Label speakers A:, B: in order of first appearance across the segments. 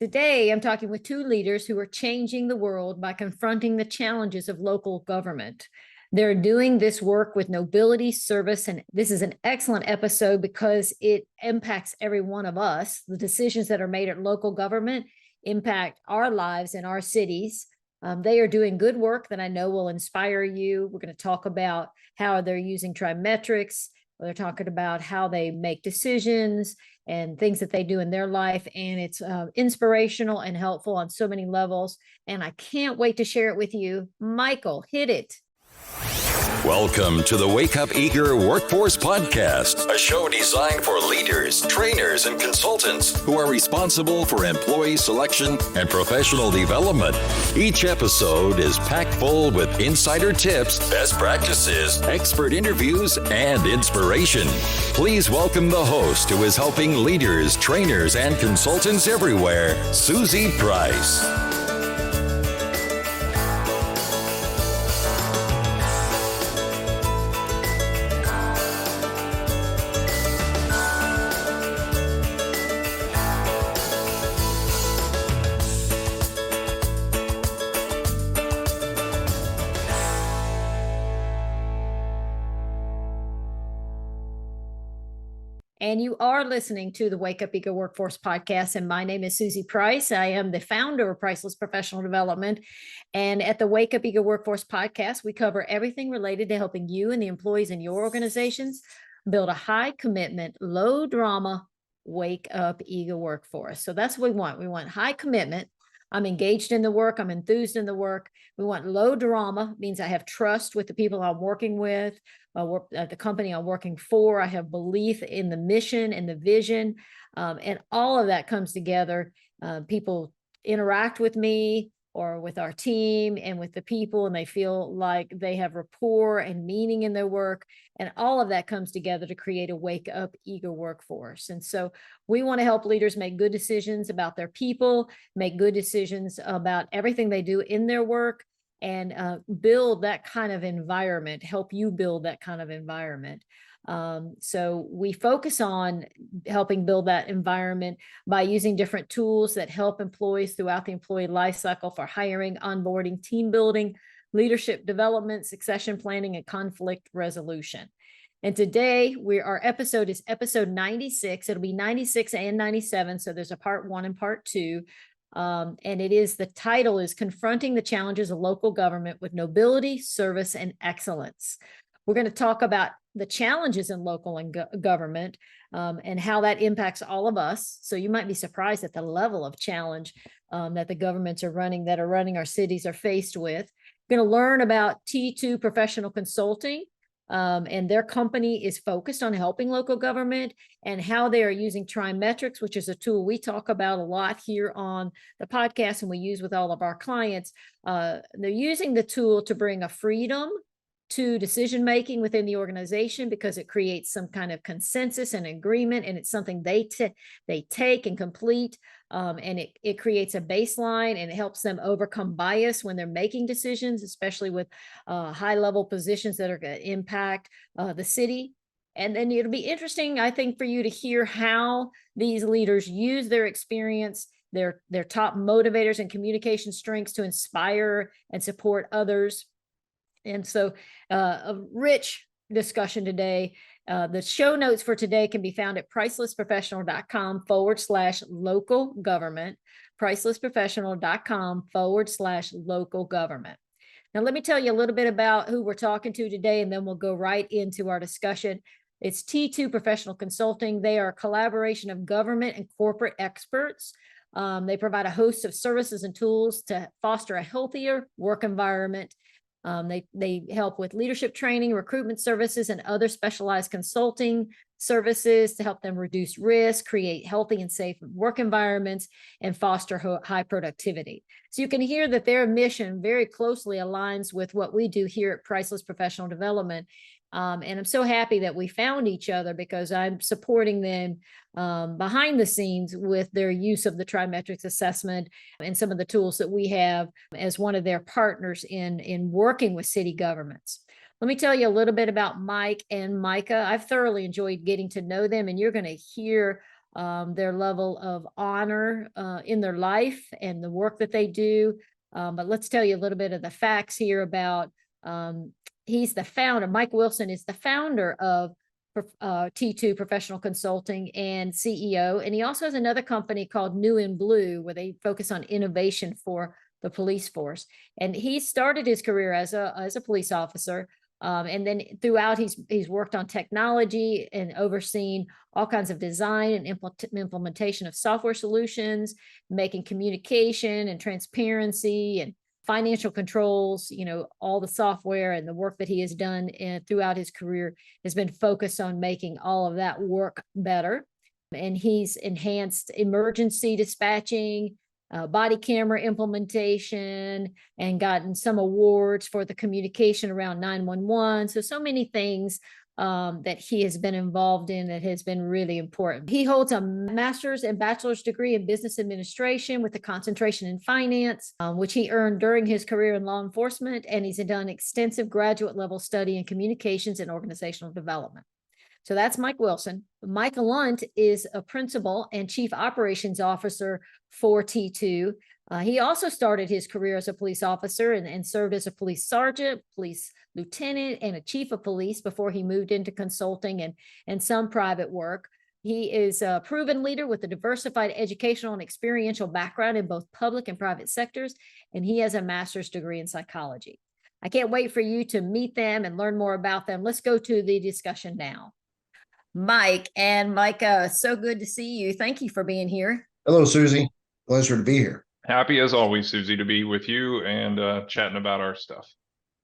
A: Today, I'm talking with two leaders who are changing the world by confronting the challenges of local government. They're doing this work with nobility, service, and this is an excellent episode because it impacts every one of us. The decisions that are made at local government impact our lives in our cities. They are doing good work that I know will inspire you. We're going to talk about how they're using TriMetrix. They're talking about how they make decisions and things that they do in their life. And it's inspirational and helpful on so many levels. And I can't wait to share it with you. Michael, hit it.
B: Welcome to the Wake Up Eager Workforce Podcast, a show designed for leaders, trainers, and consultants who are responsible for employee selection and professional development. Each episode is packed full with insider tips, best practices, expert interviews, and inspiration. Please welcome the host who is helping leaders, trainers, and consultants everywhere, Susie Price.
A: And you are listening to the Wake Up Eager Workforce Podcast. And my name is Susie Price. I am the founder of Priceless Professional Development. And at the Wake Up Eager Workforce Podcast, we cover everything related to helping you and the employees in your organizations build a high commitment, low drama, wake up eager workforce. So that's what we want. We want high commitment. I'm engaged in the work. I'm enthused in the work. We want low drama, means I have trust with the people I'm working with, the company I'm working for. I have belief in the mission and the vision, and all of that comes together. People interact with me or with our team and with the people, and they feel like they have rapport and meaning in their work. And all of that comes together to create a wake up eager workforce. And so we want to help leaders make good decisions about their people, make good decisions about everything they do in their work, and build that kind of environment, help you build that kind of environment. So we focus on helping build that environment by using different tools that help employees throughout the employee life cycle for hiring, onboarding, team building, leadership development, succession planning, and conflict resolution. And today our episode is episode 96. It'll be 96 and 97. So there's a part 1 and part 2. And the title is Confronting the Challenges of Local Government with Nobility, Service, and Excellence. We're going to talk about the challenges in local and government and how that impacts all of us. So you might be surprised at the level of challenge that the governments are running our cities are faced with. We're going to learn about T2 Professional Consulting, and their company is focused on helping local government and how they are using TriMetrix, which is a tool we talk about a lot here on the podcast and we use with all of our clients. They're using the tool to bring a freedom to decision-making within the organization because it creates some kind of consensus and agreement, and it's something they take and complete, and it creates a baseline, and it helps them overcome bias when they're making decisions, especially with high-level positions that are going to impact the city. And then it'll be interesting, I think, for you to hear how these leaders use their experience, their top motivators and communication strengths to inspire and support others. And so a rich discussion today. The show notes for today can be found at pricelessprofessional.com/local government, pricelessprofessional.com/local government. Now, let me tell you a little bit about who we're talking to today, and then we'll go right into our discussion. It's T2 Professional Consulting. They are a collaboration of government and corporate experts. They provide a host of services and tools to foster a healthier work environment. They help with leadership training, recruitment services, and other specialized consulting services to help them reduce risk, create healthy and safe work environments, and foster high productivity. So you can hear that their mission very closely aligns with what we do here at Priceless Professional Development. And I'm so happy that we found each other because I'm supporting them behind the scenes with their use of the TriMetrix assessment and some of the tools that we have as one of their partners in working with city governments. Let me tell you a little bit about Mike and Mica. I've thoroughly enjoyed getting to know them, and you're going to hear their level of honor in their life and the work that they do. But let's tell you a little bit of the facts here about he's the founder. Mike Wilson is the founder of T2 Professional Consulting and CEO. And he also has another company called New in Blue, where they focus on innovation for the police force. And he started his career as a police officer. And then throughout, he's worked on technology and overseen all kinds of design and implementation of software solutions, making communication and transparency and financial controls, all the software and the work that he has done throughout his career has been focused on making all of that work better. And he's enhanced emergency dispatching, body camera implementation, and gotten some awards for the communication around 911. So many things that he has been involved in that has been really important. He holds a master's and bachelor's degree in business administration with a concentration in finance, which he earned during his career in law enforcement. And he's done extensive graduate level study in communications and organizational development. So that's Mike Wilson. Mica Lunt is a principal and chief operations officer for T2. He also started his career as a police officer and served as a police sergeant, police lieutenant, and a chief of police before he moved into consulting and some private work. He is a proven leader with a diversified educational and experiential background in both public and private sectors, and he has a master's degree in psychology. I can't wait for you to meet them and learn more about them. Let's go to the discussion now. Mike and Mica, so good to see you. Thank you for being here.
C: Hello, Susie. Pleasure to be here.
D: Happy as always, Susie, to be with you and chatting about our stuff.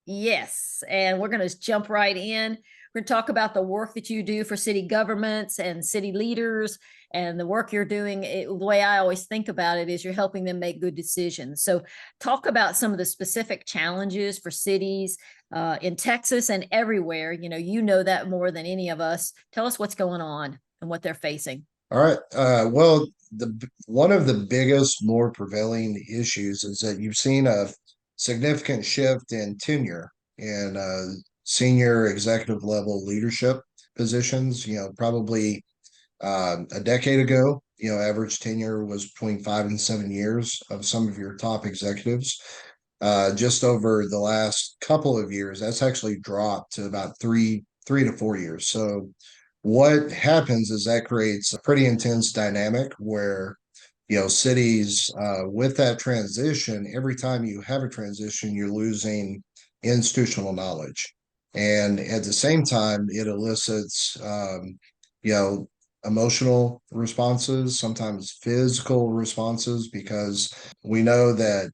A: Yes, and we're going to jump right in. We're going to talk about the work that you do for city governments and city leaders and the work you're doing. The way I always think about it is you're helping them make good decisions. So talk about some of the specific challenges for cities in Texas and everywhere. You know that more than any of us. Tell us what's going on and what they're facing.
C: All right. Well, one of the biggest, more prevailing issues is that you've seen a significant shift in tenure in senior executive level leadership positions. Probably a decade ago, average tenure was between 5 and 7 years of some of your top executives. Just over the last couple of years, that's actually dropped to about three to 4 years. So what happens is that creates a pretty intense dynamic where cities with that transition, every time you have a transition, you're losing institutional knowledge. And at the same time, it elicits, emotional responses, sometimes physical responses, because we know that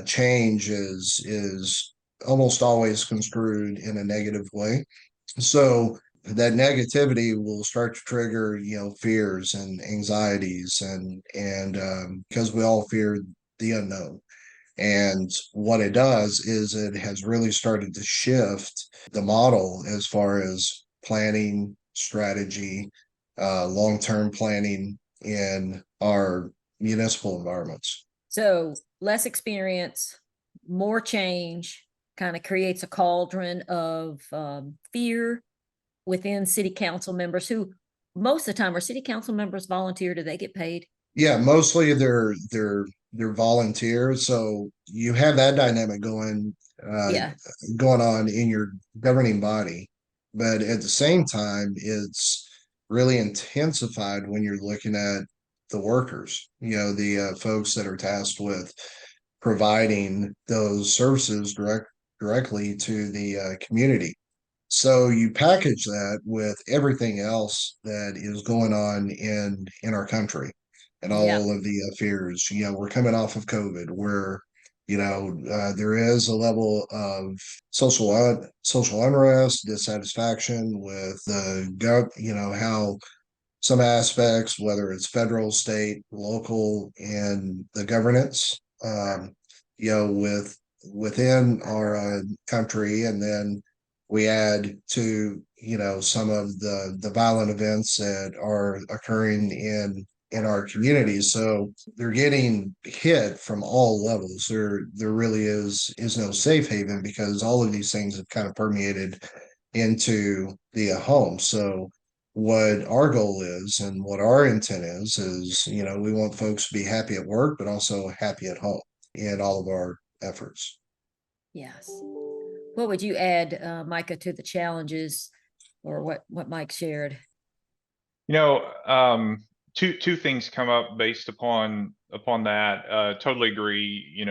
C: change is almost always construed in a negative way. So that negativity will start to trigger, fears and anxieties and because we all fear the unknown. And what it does is it has really started to shift the model as far as planning, strategy, long-term planning in our municipal environments.
A: So less experience, more change kind of creates a cauldron of fear within city council members who most of the time are city council members volunteer. Do they get paid?
C: Yeah, mostly they're volunteers. So you have that dynamic going on in your governing body. But at the same time, it's really intensified when you're looking at the workers, the folks that are tasked with providing those services directly to the community. So you package that with everything else that is going on in our country and all of the fears. We're coming off of COVID where, there is a level of social unrest, dissatisfaction with how some aspects, whether it's federal, state, local, and the governance, within our country. And then we add to, some of the violent events that are occurring in our communities. So they're getting hit from all levels. There really is no safe haven because all of these things have kind of permeated into the home. So what our goal is and what our intent is, we want folks to be happy at work, but also happy at home in all of our efforts.
A: Yes. What would you add, Mica, to the challenges or what Mike shared?
D: Two things come up based upon that. Totally agree.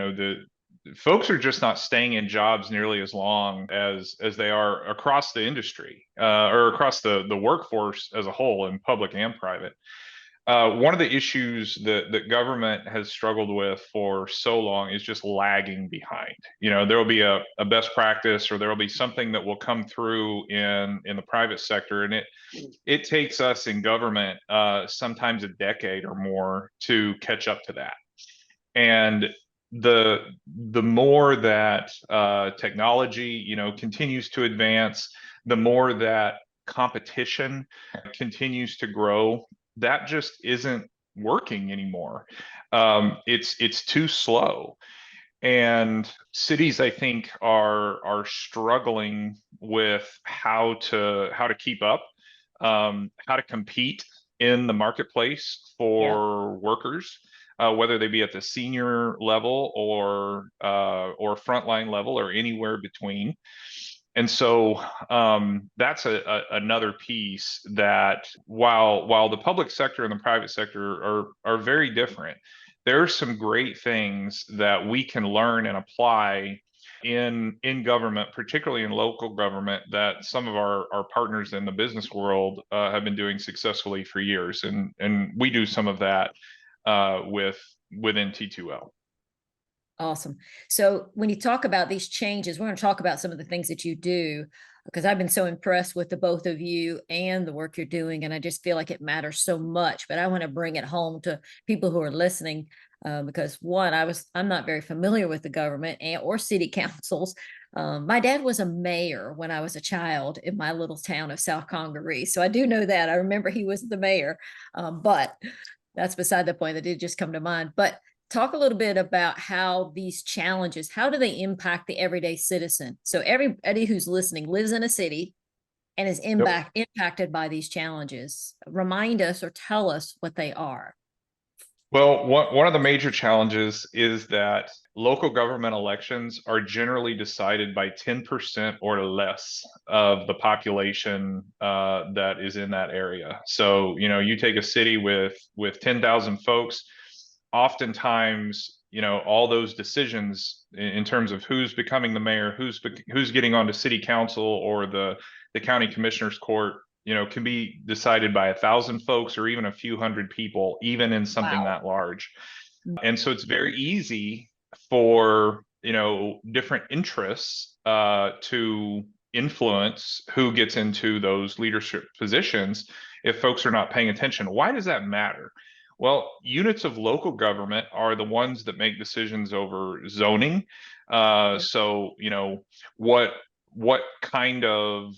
D: The folks are just not staying in jobs nearly as long as they are across the industry, or across the workforce as a whole, in public and private. One of the issues that government has struggled with for so long is just lagging behind. There will be a best practice, or there will be something that will come through in the private sector, and it takes us in government sometimes a decade or more to catch up to that. And the more that technology continues to advance, the more that competition continues to grow, that just isn't working anymore. It's too slow. And cities, I think, are struggling with how to keep up, how to compete in the marketplace for workers, whether they be at the senior level or frontline level or anywhere between. And so that's another piece that, while the public sector and the private sector are very different, there are some great things that we can learn and apply in government, particularly in local government, that some of our partners in the business world have been doing successfully for years, and we do some of that within T2L.
A: Awesome. So when you talk about these changes, we're going to talk about some of the things that you do, because I've been so impressed with the both of you and the work you're doing. And I just feel like it matters so much, but I want to bring it home to people who are listening, because one, I'm not very familiar with the government or city councils. My dad was a mayor when I was a child in my little town of South Congaree. So I do know that. I remember he was the mayor, but that's beside the point. That did just come to mind. But talk a little bit about how these challenges, how do they impact the everyday citizen? So everybody who's listening lives in a city and is impacted by these challenges. Remind us or tell us what they are.
D: Well, one of the major challenges is that local government elections are generally decided by 10% or less of the population that is in that area. So, you take a city with 10,000 folks, oftentimes, all those decisions in terms of who's becoming the mayor, who's getting onto city council or the county commissioner's court, can be decided by 1,000 folks or even a few hundred people, even in something that large. And so it's very easy for, different interests to influence who gets into those leadership positions if folks are not paying attention. Why does that matter? Well, units of local government are the ones that make decisions over zoning. So, what kind of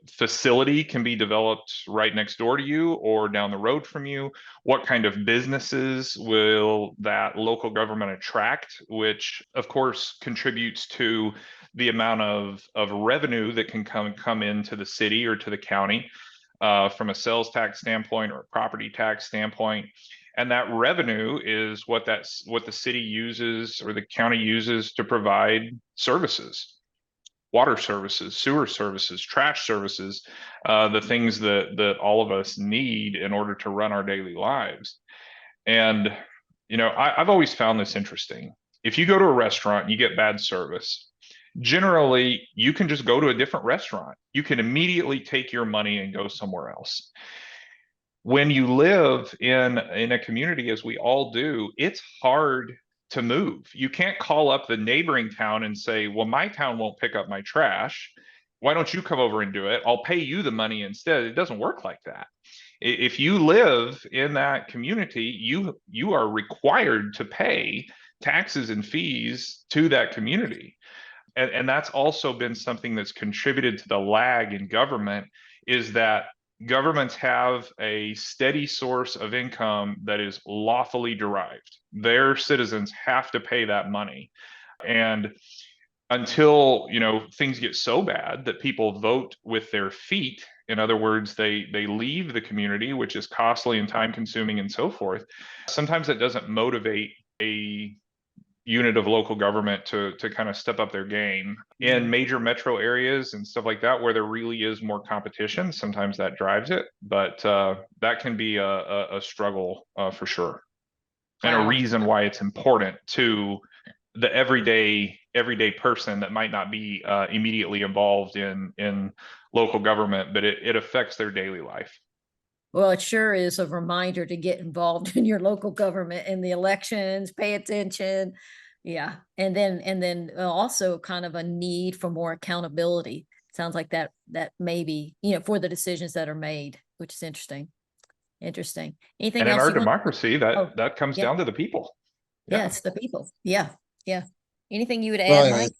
D: facility can be developed right next door to you or down the road from you? What kind of businesses will that local government attract, which of course contributes to the amount of revenue that can come into the city or to the county from a sales tax standpoint or a property tax standpoint. And that revenue is what the city uses or the county uses to provide services. Water services, sewer services, trash services, the things that all of us need in order to run our daily lives. And, I've always found this interesting. If you go to a restaurant and you get bad service, generally you can just go to a different restaurant. You can immediately take your money and go somewhere else. When you live in a community, as we all do, it's hard to move. You can't call up the neighboring town and say, well, my town won't pick up my trash. Why don't you come over and do it? I'll pay you the money instead. It doesn't work like that. If you live in that community, you are required to pay taxes and fees to that community. And that's also been something that's contributed to the lag in government, is that governments have a steady source of income that is lawfully derived. Their citizens have to pay that money. And until, things get so bad that people vote with their feet In other words, they leave the community, which is costly and time consuming and so forth. Sometimes it doesn't motivate a unit of local government to kind of step up their game. In major metro areas and stuff like that, where there really is more competition, sometimes that drives it, but that can be a struggle for sure. And a reason why it's important to the everyday person that might not be immediately involved in local government, but it affects their daily life.
A: Well, it sure is a reminder to get involved in your local government and the elections, pay attention. Yeah. And then also kind of a need for more accountability. Sounds like that maybe, for the decisions that are made, which is interesting. Interesting. Anything
D: and
A: else?
D: In our democracy, that comes
A: yeah.
D: down to the people.
A: Yeah, it's the people. Yeah. Yeah. Anything you would add,
C: Well,
A: Mike?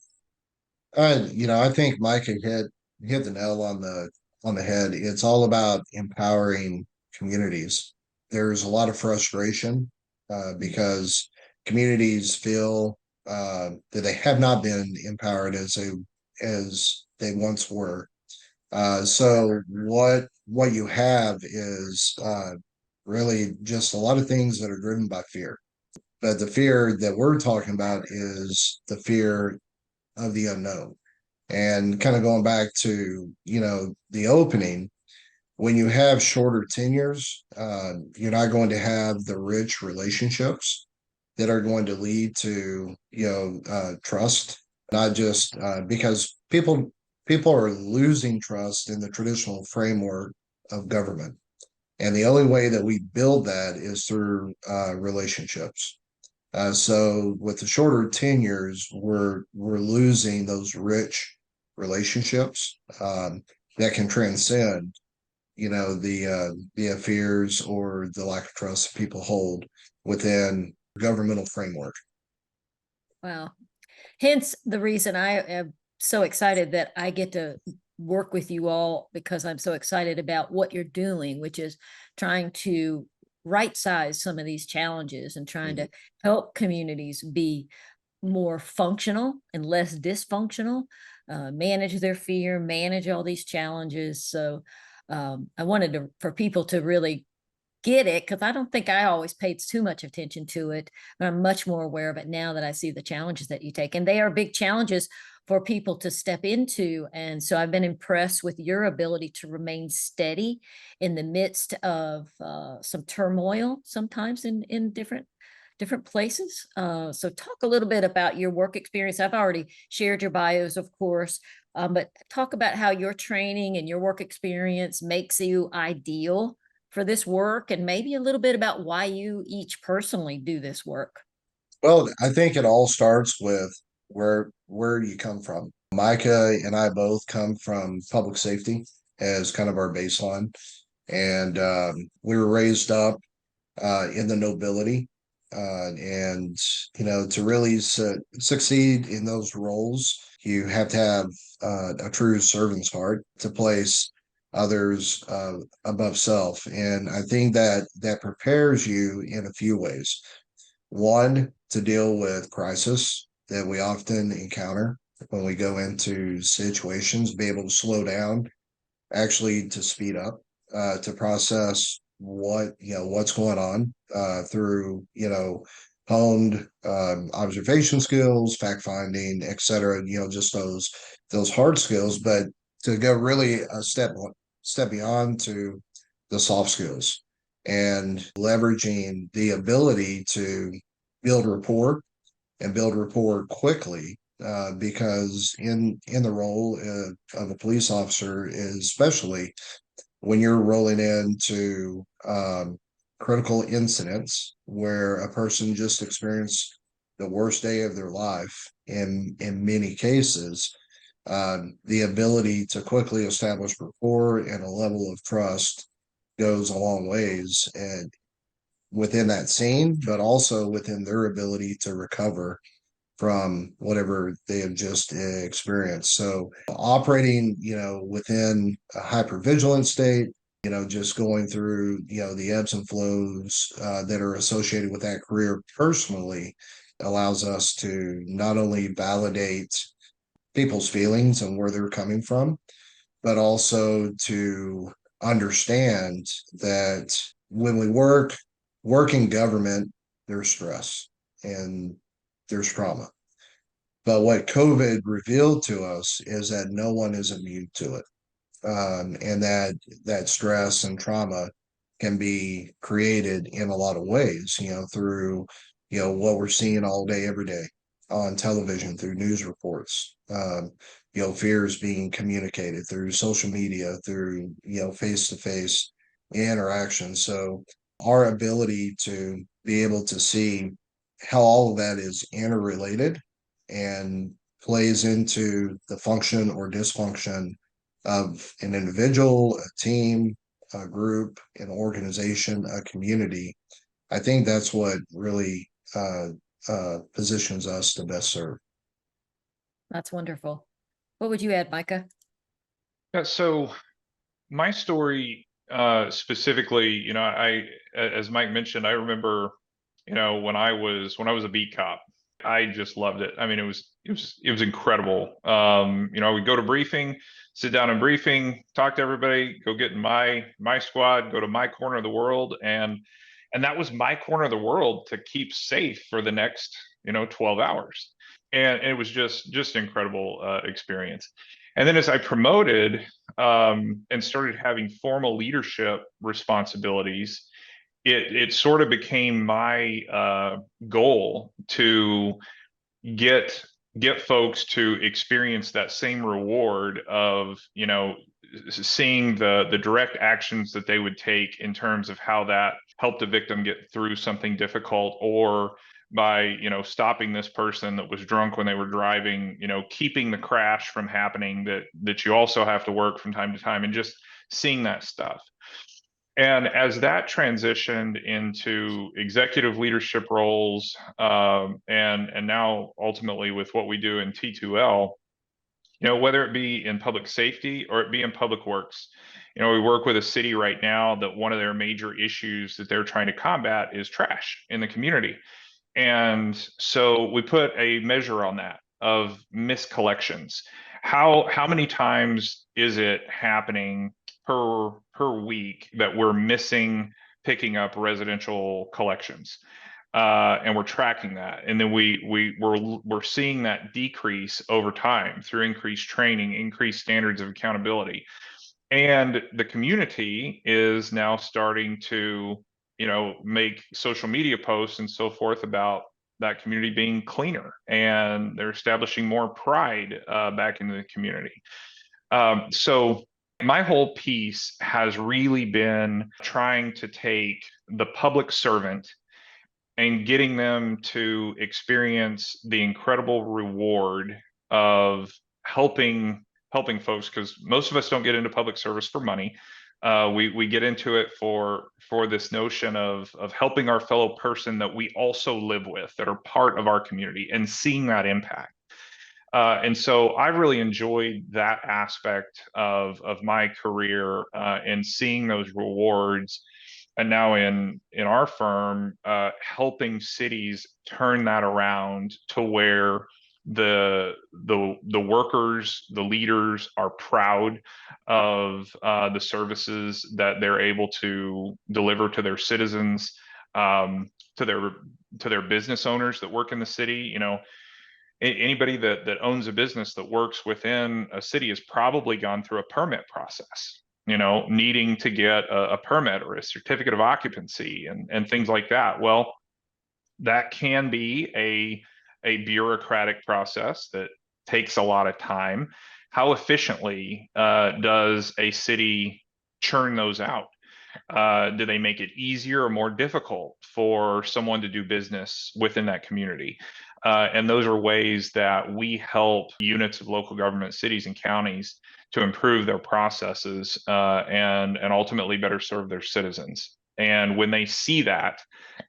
C: I think Mike hit the nail on the head. It's all about empowering communities. There's a lot of frustration because communities feel that they have not been empowered as they once were. So what you have is really just a lot of things that are driven by fear. But the fear that we're talking about is the fear of the unknown. And kind of going back to, the opening, when you have shorter tenures, you're not going to have the rich relationships that are going to lead to, trust, not just because people are losing trust in the traditional framework of government. And the only way that we build that is through relationships. So with the shorter tenures, we're losing those rich relationships that can transcend, the fears or the lack of trust that people hold within governmental framework.
A: Wow. Hence the reason I am so excited that I get to work with you all, because I'm so excited about what you're doing, which is trying to right size some of these challenges and trying to help communities be more functional and less dysfunctional, manage their fear, manage all these challenges. So I wanted for people to really get it, because I don't think I always paid too much attention to it, but I'm much more aware of it now that I see the challenges that you take. And they are big challenges for people to step into. And so I've been impressed with your ability to remain steady in the midst of some turmoil sometimes in different places. So talk a little bit about your work experience. I've already shared your bios, of course, but talk about how your training and your work experience makes you ideal for this work, and maybe a little bit about why you each personally do this work.
C: Well, I think it all starts with where you come from. Mica and I both come from public safety as kind of our baseline, and we were raised up in the nobility, and to really succeed in those roles, you have to have a true servant's heart to place others above self. And I think that prepares you in a few ways. One, to deal with crisis that we often encounter when we go into situations, be able to slow down, actually to speed up, to process what's going on through honed observation skills, fact finding, etc. Just those hard skills, but to go really a step beyond to the soft skills and leveraging the ability to build rapport and build rapport quickly, because in the role of a police officer, especially when you're rolling into critical incidents where a person just experienced the worst day of their life in many cases, the ability to quickly establish rapport and a level of trust goes a long ways, and within that scene, but also within their ability to recover from whatever they have just experienced. So operating, within a hypervigilant state, just going through, the ebbs and flows that are associated with that career personally allows us to not only validate people's feelings and where they're coming from, but also to understand that when we work in government, there's stress and there's trauma. But what COVID revealed to us is that no one is immune to it. And that stress and trauma can be created in a lot of ways, through, what we're seeing all day, every day on television, through news reports, fears being communicated through social media, through, face-to-face interaction. So our ability to be able to see how all of that is interrelated and plays into the function or dysfunction of an individual, a team, a group, an organization, a community. I think that's what really positions us to best serve.
A: That's wonderful. What would you add, Mica?
D: Yeah, so my story specifically, as Mike mentioned, I remember, when I was a beat cop, I just loved it. I mean, it was incredible. I would go to briefing, sit down in briefing, talk to everybody, go get in my squad, go to my corner of the world, and that was my corner of the world to keep safe for the next 12 hours. And it was just incredible experience. And then as I promoted and started having formal leadership responsibilities, it sort of became my goal to get folks to experience that same reward of seeing the direct actions that they would take in terms of how that helped a victim get through something difficult, or by stopping this person that was drunk when they were driving, keeping the crash from happening that you also have to work from time to time, and just seeing that stuff. And as that transitioned into executive leadership roles, and now ultimately with what we do in T2L, whether it be in public safety or it be in public works, we work with a city right now that one of their major issues that they're trying to combat is trash in the community. And so we put a measure on that of miscollections. How many times is it happening per week that we're missing picking up residential collections? And we're tracking that, and then we're seeing that decrease over time through increased training, increased standards of accountability. And the community is now starting to make social media posts and so forth about that community being cleaner, and they're establishing more pride back into the community. So my whole piece has really been trying to take the public servant and getting them to experience the incredible reward of helping folks, because most of us don't get into public service for money. We get into it for this notion of helping our fellow person that we also live with, that are part of our community, and seeing that impact. And so I've really enjoyed that aspect of my career, and seeing those rewards. And now in our firm, helping cities turn that around to where the workers, the leaders are proud of the services that they're able to deliver to their citizens, to their business owners that work in the city. Anybody that owns a business that works within a city has probably gone through a permit process, needing to get a permit or a certificate of occupancy and things like that. Well, that can be a bureaucratic process that takes a lot of time. How efficiently does a city churn those out? Do they make it easier or more difficult for someone to do business within that community? And those are ways that we help units of local government, cities and counties, to improve their processes, and ultimately better serve their citizens. And when they see that,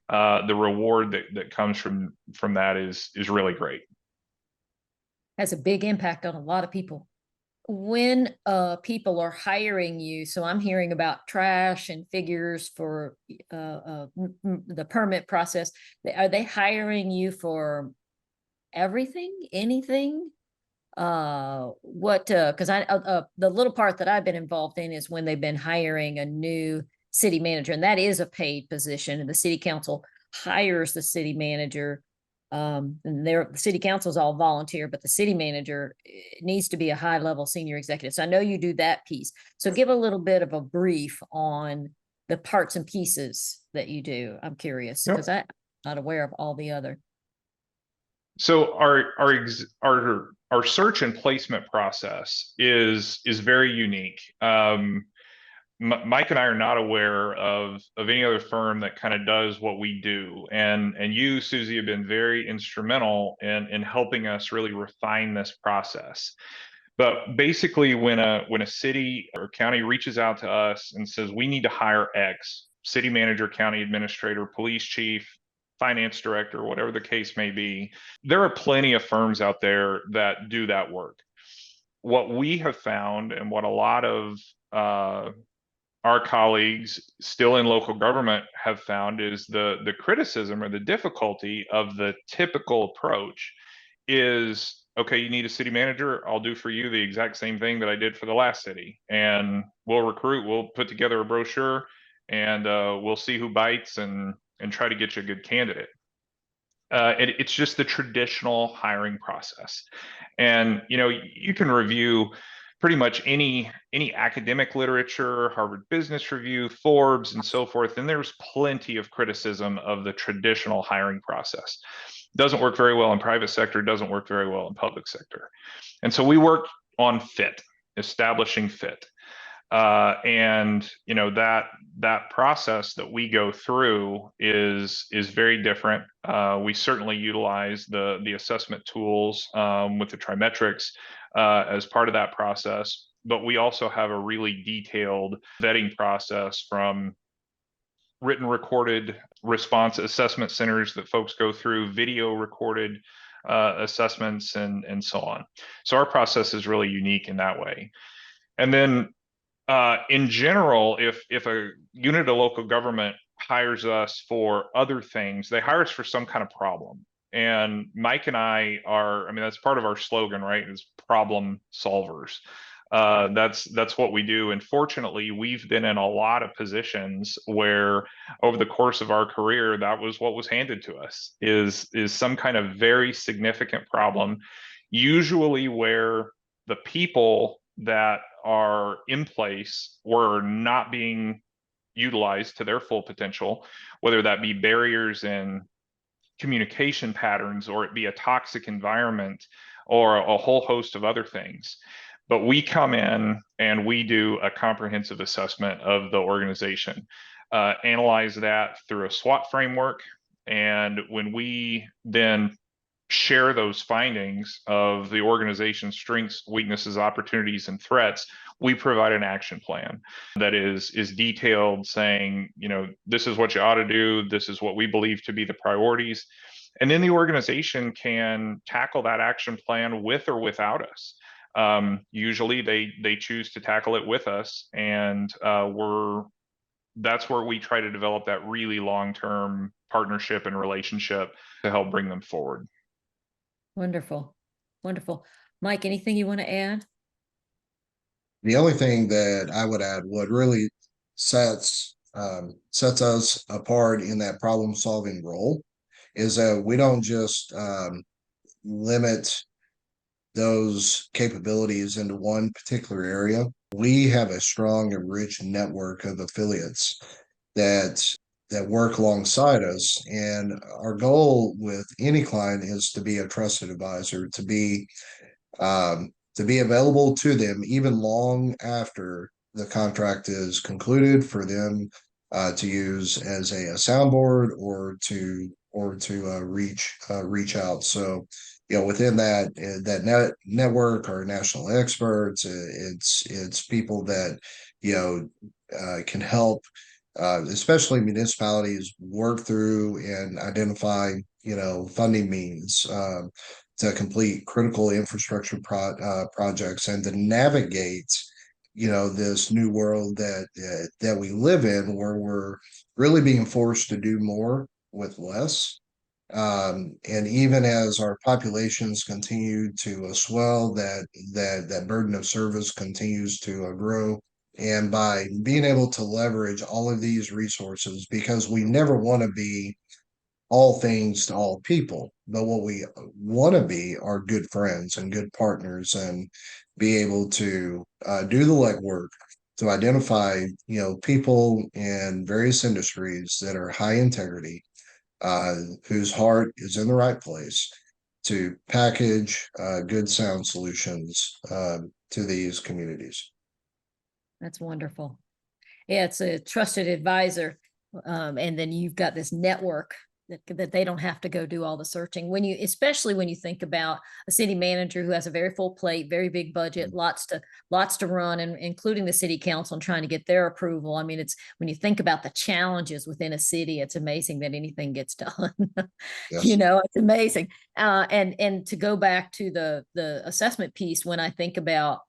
D: the reward that comes from that is really great.
A: Has a big impact on a lot of people. When people are hiring you, so I'm hearing about trash and figures for the permit process. Are they hiring you for everything, anything? because the little part that I've been involved in is when they've been hiring a new city manager, and that is a paid position, and the city council hires the city manager. And the city council is all volunteer, but the city manager needs to be a high level senior executive. So I know you do that piece. So give a little bit of a brief on the parts and pieces that you do. I'm curious because I'm not aware of all the other.
D: So our search and placement process is very unique. Mike and I are not aware of any other firm that kind of does what we do. And you, Susie, have been very instrumental in helping us really refine this process. But basically, when a city or county reaches out to us and says, we need to hire X, city manager, county administrator, police chief, finance director, whatever the case may be, there are plenty of firms out there that do that work. What we have found, and what a lot of our colleagues still in local government have found, is the criticism or the difficulty of the typical approach is, okay, you need a city manager, I'll do for you the exact same thing that I did for the last city, and we'll recruit, we'll put together a brochure, and we'll see who bites and try to get you a good candidate. It's just the traditional hiring process. And you can review pretty much any academic literature, Harvard Business Review, Forbes, and so forth, and there's plenty of criticism of the traditional hiring process. Doesn't work very well in private sector, doesn't work very well in public sector. And so we work on fit, establishing fit. And that process that we go through is very different. We certainly utilize the assessment tools with the TriMetrix as part of that process, but we also have a really detailed vetting process, from written recorded response assessment centers that folks go through, video recorded assessments, and so on. So our process is really unique in that way. And then in general, if a unit of local government hires us for other things, they hire us for some kind of problem. And Mike and I that's part of our slogan, right? Is problem solvers. That's what we do. And fortunately, we've been in a lot of positions where over the course of our career, that was what was handed to us, is some kind of very significant problem, usually where the people that are in place were not being utilized to their full potential, whether that be barriers in communication patterns, or it be a toxic environment, or a whole host of other things. But we come in and we do a comprehensive assessment of the organization, analyze that through a SWOT framework. And when we then share those findings of the organization's strengths, weaknesses, opportunities, and threats, we provide an action plan that is detailed, saying, this is what you ought to do, this is what we believe to be the priorities. And then the organization can tackle that action plan with or without us. Usually they choose to tackle it with us, and that's where we try to develop that really long-term partnership and relationship to help bring them forward.
A: Wonderful. Wonderful. Mike, anything you want to add?
C: The only thing that I would add, what really sets us apart in that problem solving role, is that we don't just limit those capabilities into one particular area. We have a strong and rich network of affiliates that work alongside us. And our goal with any client is to be a trusted advisor, to be available to them even long after the contract is concluded, for them to use as a soundboard, or to reach out. So, within that network are national experts. It's people that can help, especially municipalities, work through and identify funding means to complete critical infrastructure projects, and to navigate this new world that we live in, where we're really being forced to do more with less. And even as our populations continue to swell, that burden of service continues to grow. And by being able to leverage all of these resources, because we never want to be all things to all people, but what we want to be are good friends and good partners, and be able to do the legwork to identify, people in various industries that are high integrity, whose heart is in the right place to package good sound solutions to these communities.
A: That's wonderful. Yeah, it's a trusted advisor. And then you've got this network that they don't have to go do all the searching. Especially when you think about a city manager who has a very full plate, very big budget, lots to run, and including the city council and trying to get their approval. I mean, it's when you think about the challenges within a city, it's amazing that anything gets done.
C: Yes.
A: It's amazing. And to go back to the assessment piece, when I think about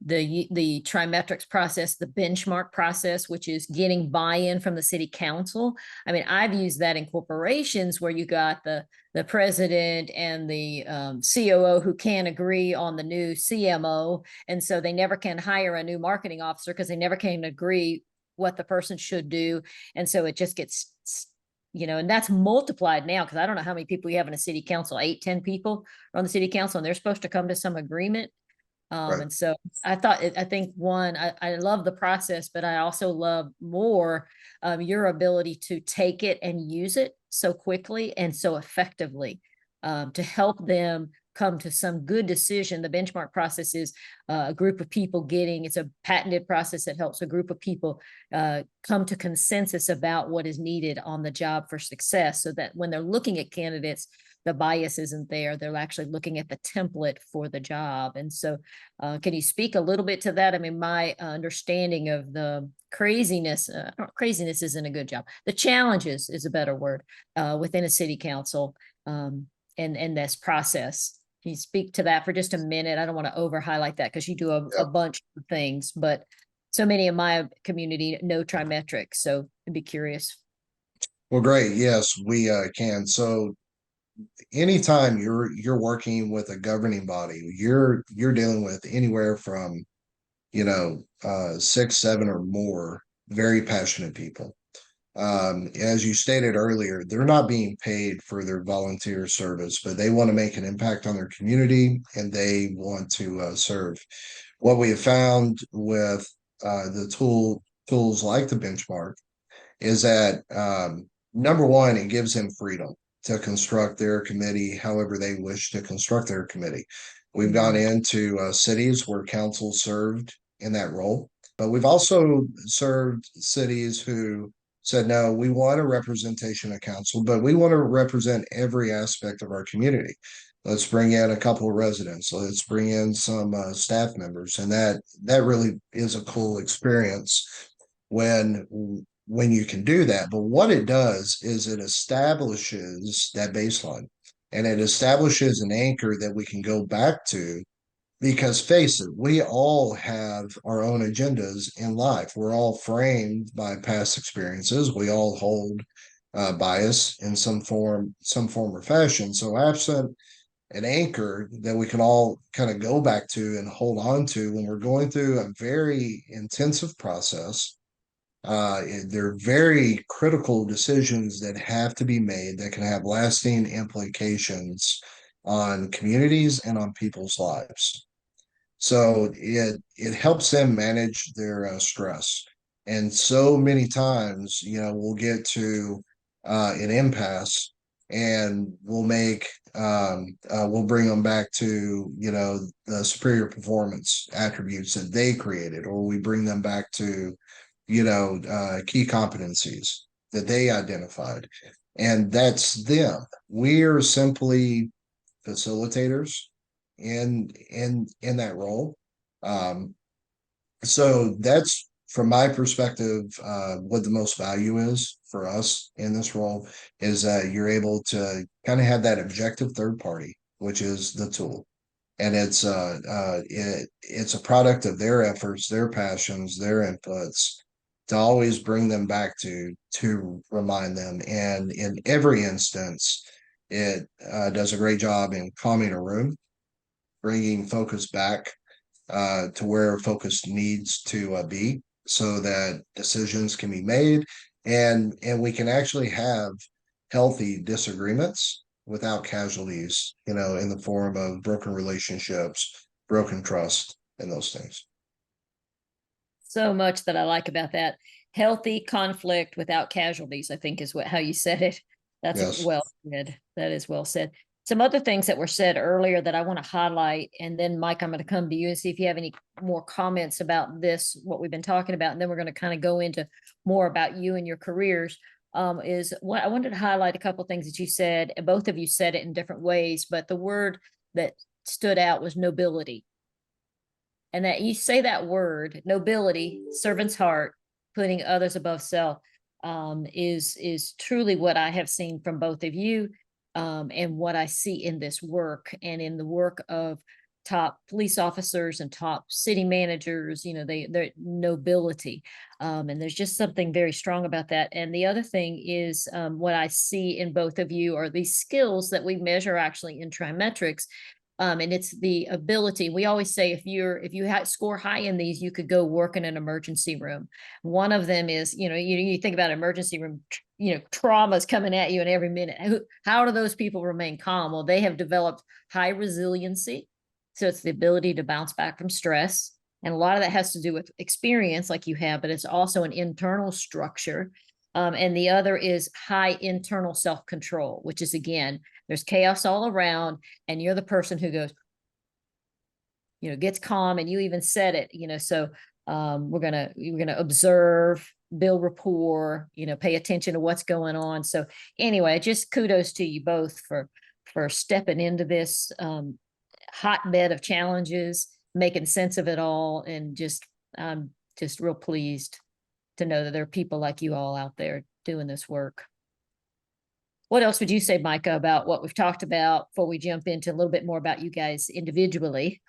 A: the TriMetrix process, the benchmark process, which is getting buy-in from the city council. I mean, I've used that in corporations where you got the president and the COO who can't agree on the new CMO. And so they never can hire a new marketing officer because they never can agree what the person should do. And so it just gets, and that's multiplied now, because I don't know how many people you have in a city council, 8-10 people are on the city council, and they're supposed to come to some agreement.
C: Right.
A: And so I think I love the process, but I also love more your ability to take it and use it so quickly and so effectively to help them come to some good decision. The benchmark process is a group of people it's a patented process that helps a group of people come to consensus about what is needed on the job for success, so that when they're looking at candidates, the bias isn't there. They're actually looking at the template for the job. And so can you speak a little bit to that? I mean, my understanding of the craziness isn't a good job. The challenges is a better word within a city council and this process. Can you speak to that for just a minute? I don't want to over highlight that because you do a bunch of things, but so many of my community know TriMetrix. So I'd be curious.
C: Well, great. Yes, we can. So anytime you're working with a governing body, you're dealing with anywhere from 6, 7, or more very passionate people. As you stated earlier, they're not being paid for their volunteer service, but they want to make an impact on their community, and they want to serve. What we have found with the tools like the benchmark is that number one, it gives them freedom to construct their committee however they wish to construct their committee. We've gone into cities where council served in that role, but we've also served cities who said, no, we want a representation of council, but we want to represent every aspect of our community. Let's bring in a couple of residents. Let's bring in some staff members. And that really is a cool experience when you can do that. But what it does is it establishes that baseline, and it establishes an anchor that we can go back to, because face it, we all have our own agendas in life. We're all framed by past experiences. We all hold bias in some form or fashion. So absent an anchor that we can all kind of go back to and hold on to when we're going through a very intensive process, they're very critical decisions that have to be made that can have lasting implications on communities and on people's lives. So it helps them manage their stress. And so many times, we'll get to an impasse, and we'll bring them back to the superior performance attributes that they created, or we bring them back to key competencies that they identified, and that's them. We're simply facilitators in that role. So that's, from my perspective, what the most value is for us in this role, is that you're able to kind of have that objective third party, which is the tool. And it's a product of their efforts, their passions, their inputs, to always bring them back to remind them. And in every instance, it does a great job in calming a room, bringing focus back to where focus needs to be, so that decisions can be made, and we can actually have healthy disagreements without casualties, in the form of broken relationships, broken trust, and those things.
A: So much that I like about that. Healthy conflict without casualties, I think, is how you said it. That's
C: Yes.
A: well said. That is well said. Some other things that were said earlier that I want to highlight, and then Mike, I'm going to come to you and see if you have any more comments about this, what we've been talking about, and then we're going to kind of go into more about you and your careers. Is what I wanted to highlight a couple of things that you said, and both of you said it in different ways, but the word that stood out was nobility. And that you say that word, nobility, servant's heart, putting others above self, is truly what I have seen from both of you, and what I see in this work and in the work of top police officers and top city managers. They're nobility, and there's just something very strong about that. And the other thing is, what I see in both of you are these skills that we measure actually in TriMetrix. And it's the ability. We always say if you score high in these, you could go work in an emergency room. One of them is, you think about emergency room, trauma's coming at you in every minute. How do those people remain calm? Well, they have developed high resiliency. So it's the ability to bounce back from stress. And a lot of that has to do with experience like you have, but it's also an internal structure. And the other is high internal self-control, which is, again, there's chaos all around, and you're the person who goes, gets calm. And you even said it, so we're gonna observe, build rapport, pay attention to what's going on. So anyway, just kudos to you both for stepping into this hotbed of challenges, making sense of it all, and I'm just real pleased to know that there are people like you all out there doing this work. What else would you say, Mica, about what we've talked about before we jump into a little bit more about you guys individually?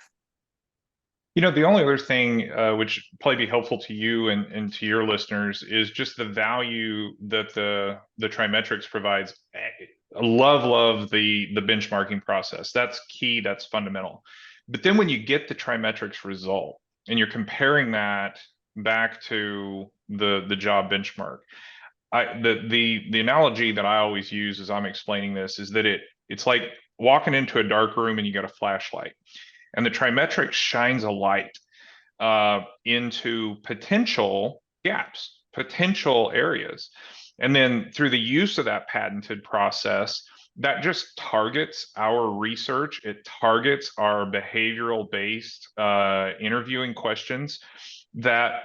D: The only other thing which probably be helpful to you and to your listeners is just the value that the TriMetrix provides. I love the benchmarking process. That's key. That's fundamental. But then when you get the TriMetrix result and you're comparing that back to the job benchmark, the analogy that I always use as I'm explaining this is that it's like walking into a dark room and you got a flashlight, and the TriMetrix shines a light into potential gaps, potential areas. And then through the use of that patented process, that just targets our research. It targets our behavioral based interviewing questions that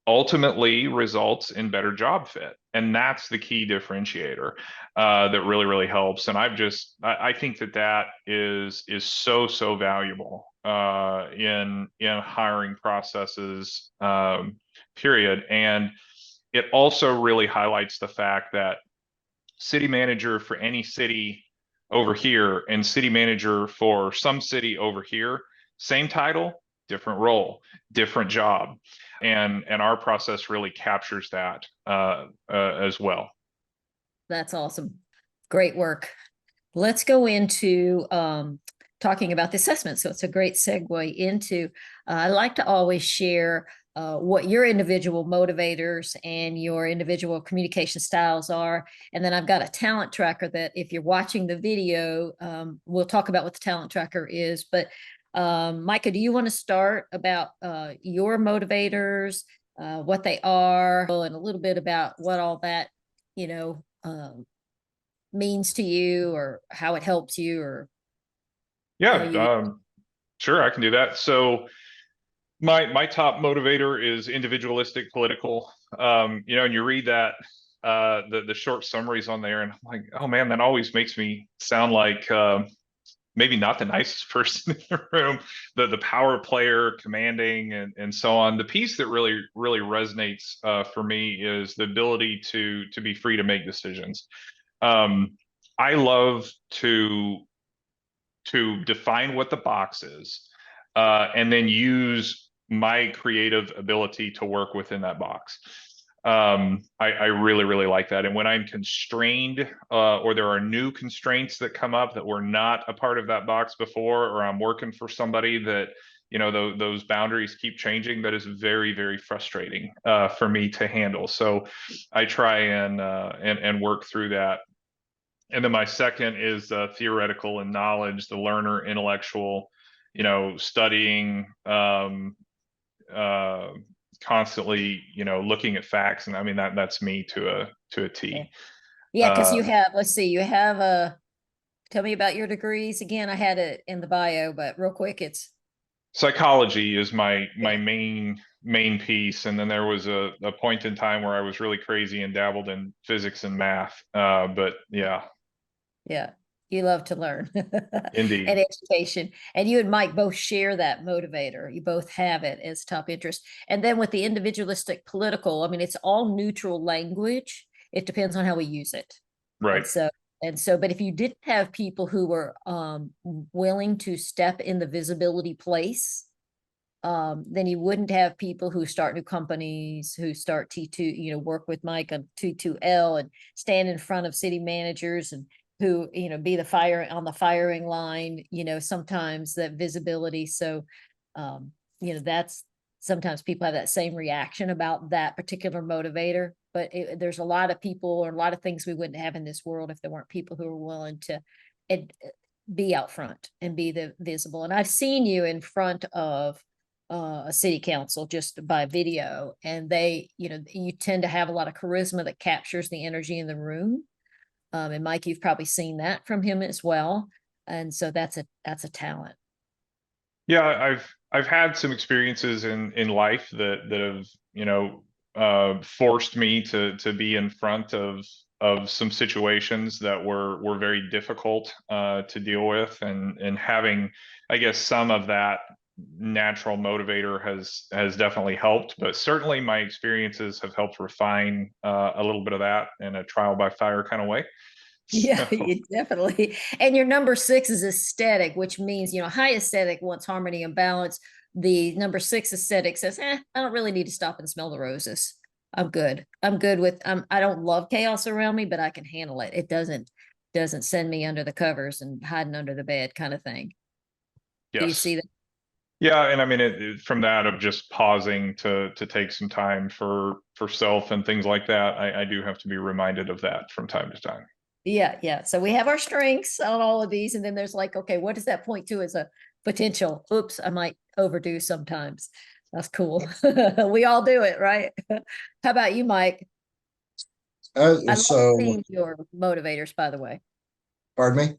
D: ultimately results in better job fit. And that's the key differentiator that really helps. And I think that is so valuable in hiring processes, period. And it also really highlights the fact that city manager for any city over here and city manager for some city over here, same title, different role, different job. And our process really captures that as well.
A: That's awesome. Great work. Let's go into talking about the assessment. So it's a great segue into, I like to always share what your individual motivators and your individual communication styles are. And then I've got a talent tracker that if you're watching the video, we'll talk about what the talent tracker is. But Mica, do you want to start about your motivators, what they are, and a little bit about what all that, means to you, or how it helps you, or
D: sure, I can do that. So my top motivator is individualistic political. And you read that the short summaries on there, and I'm like, oh man, that always makes me sound like maybe not the nicest person in the room, the power player, commanding, and so on. The piece that really resonates for me is the ability to be free to make decisions. I love to define what the box is, and then use my creative ability to work within that box. I really, really like that. And when I'm constrained, or there are new constraints that come up that were not a part of that box before, or I'm working for somebody that, those boundaries keep changing, that is very, very frustrating for me to handle. So I try and work through that. And then my second is theoretical and knowledge, the learner, intellectual, studying, uh, constantly, looking at facts. And I mean, that's me to a T.
A: Yeah, because you have, let's see, you have tell me about your degrees again. I had it in the bio, but real quick, it's
D: psychology is my main piece. And then there was a point in time where I was really crazy and dabbled in physics and math. But yeah.
A: Yeah, you love to learn.
D: Indeed.
A: And education. And you and Mike both share that motivator. You both have it as top interest. And then with the individualistic political, I mean, it's all neutral language. It depends on how we use it.
D: Right.
A: But if you didn't have people who were willing to step in the visibility place, then you wouldn't have people who start new companies, who start T2, work with Mike on T2L and stand in front of city managers and who, be on the firing line, sometimes that visibility. So, that's sometimes people have that same reaction about that particular motivator, but there's a lot of people or a lot of things we wouldn't have in this world if there weren't people who are willing to be out front and be the visible. And I've seen you in front of a city council just by video, and you tend to have a lot of charisma that captures the energy in the room. And Mike, you've probably seen that from him as well. And so that's a talent.
D: Yeah, I've had some experiences in life that have, forced me to be in front of some situations that were very difficult to deal with, and having, I guess, some of that natural motivator has definitely helped. But certainly my experiences have helped refine a little bit of that in a trial by fire kind of way.
A: Yeah, definitely. And your number 6 is aesthetic, which means, high aesthetic wants harmony and balance. The number 6 aesthetic says, I don't really need to stop and smell the roses. I'm good. I'm good with, I don't love chaos around me, but I can handle it. It doesn't send me under the covers and hiding under the bed kind of thing.
D: Yes.
A: Do you see that?
D: Yeah, and I mean, from that of just pausing to take some time for self and things like that, I do have to be reminded of that from time to time.
A: Yeah. So we have our strengths on all of these, and then there's like, okay, what does that point to as a potential? Oops, I might overdo sometimes. That's cool. We all do it, right? How about you, Mike? I love seeing your motivators, by the way.
C: Pardon me?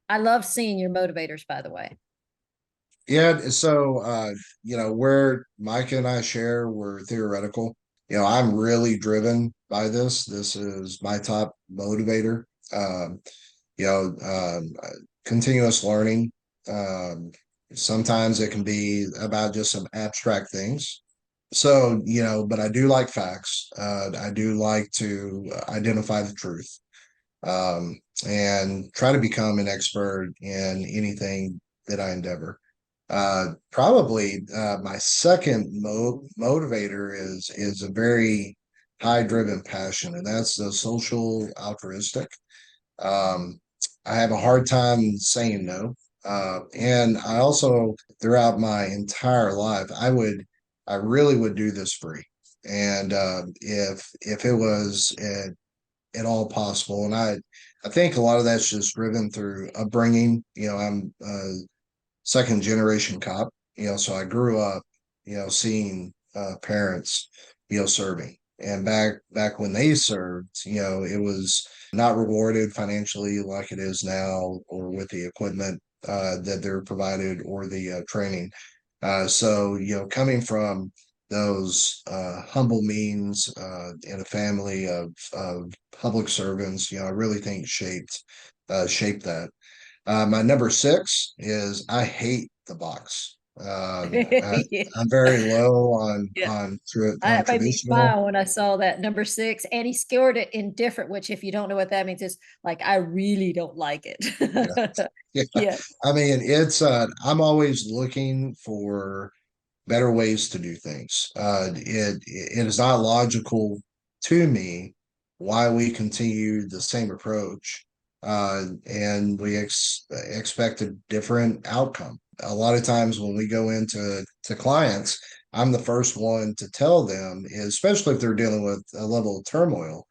A: I love seeing your motivators, by the way.
C: Yeah, so where Micah and I share, we're theoretical. I'm really driven by this. This is my top motivator. Um, you know, um, Continuous learning. Sometimes it can be about just some abstract things. So, but I do like facts. I do like to identify the truth, and try to become an expert in anything that I endeavor. Probably my second motivator is a very high driven passion, and that's the social altruistic. Um, I have a hard time saying no. And I also, throughout my entire life, I really would do this free. And if it was at all possible, and I think a lot of that's just driven through upbringing. I'm a second generation cop. So I grew up, seeing parents, serving. And back when they served, it was not rewarded financially like it is now, or with the equipment that they're provided, or the training. So coming from those humble means, in a family of public servants, I really think shaped that. My number 6 is I hate the box. I'm very low on
A: Yeah.
C: on
A: It made me
C: traditional.
A: smile when I saw that number 6, and he scored it indifferent, which, if you don't know what that means, is like, I really don't like it.
C: Yeah.
A: Yeah.
C: I mean, it's I'm always looking for better ways to do things. It is not logical to me why we continue the same approach, and we expect a different outcome. A lot of times when we go into clients, I'm the first one to tell them, especially if they're dealing with a level of turmoil,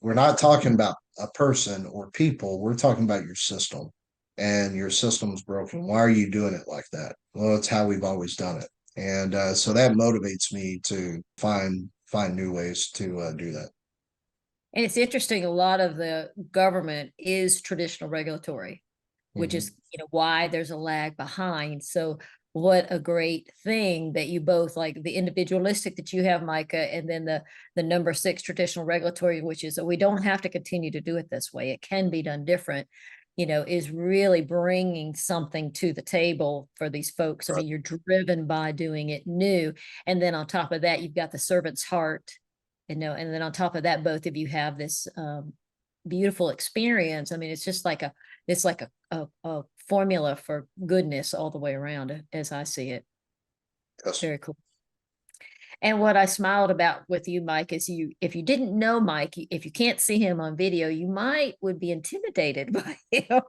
C: we're not talking about a person or people. We're talking about your system, and your system's broken. Why are you doing it like that? Well, it's how we've always done it. And so that motivates me to find new ways to do that.
A: And it's interesting, a lot of the government is traditional regulatory, which is, why there's a lag behind. So what a great thing that you both, like the individualistic that you have, Mica, and then the number 6 traditional regulatory, which is that we don't have to continue to do it this way. It can be done different, is really bringing something to the table for these folks. I mean, you're driven by doing it new. And then on top of that, you've got the servant's heart, and then on top of that, both of you have this beautiful experience. I mean, it's just like a formula for goodness all the way around, as I see it.
C: Yes.
A: Very cool. And what I smiled about with you, Mike, is if you didn't know Mike, if you can't see him on video, you would be intimidated by him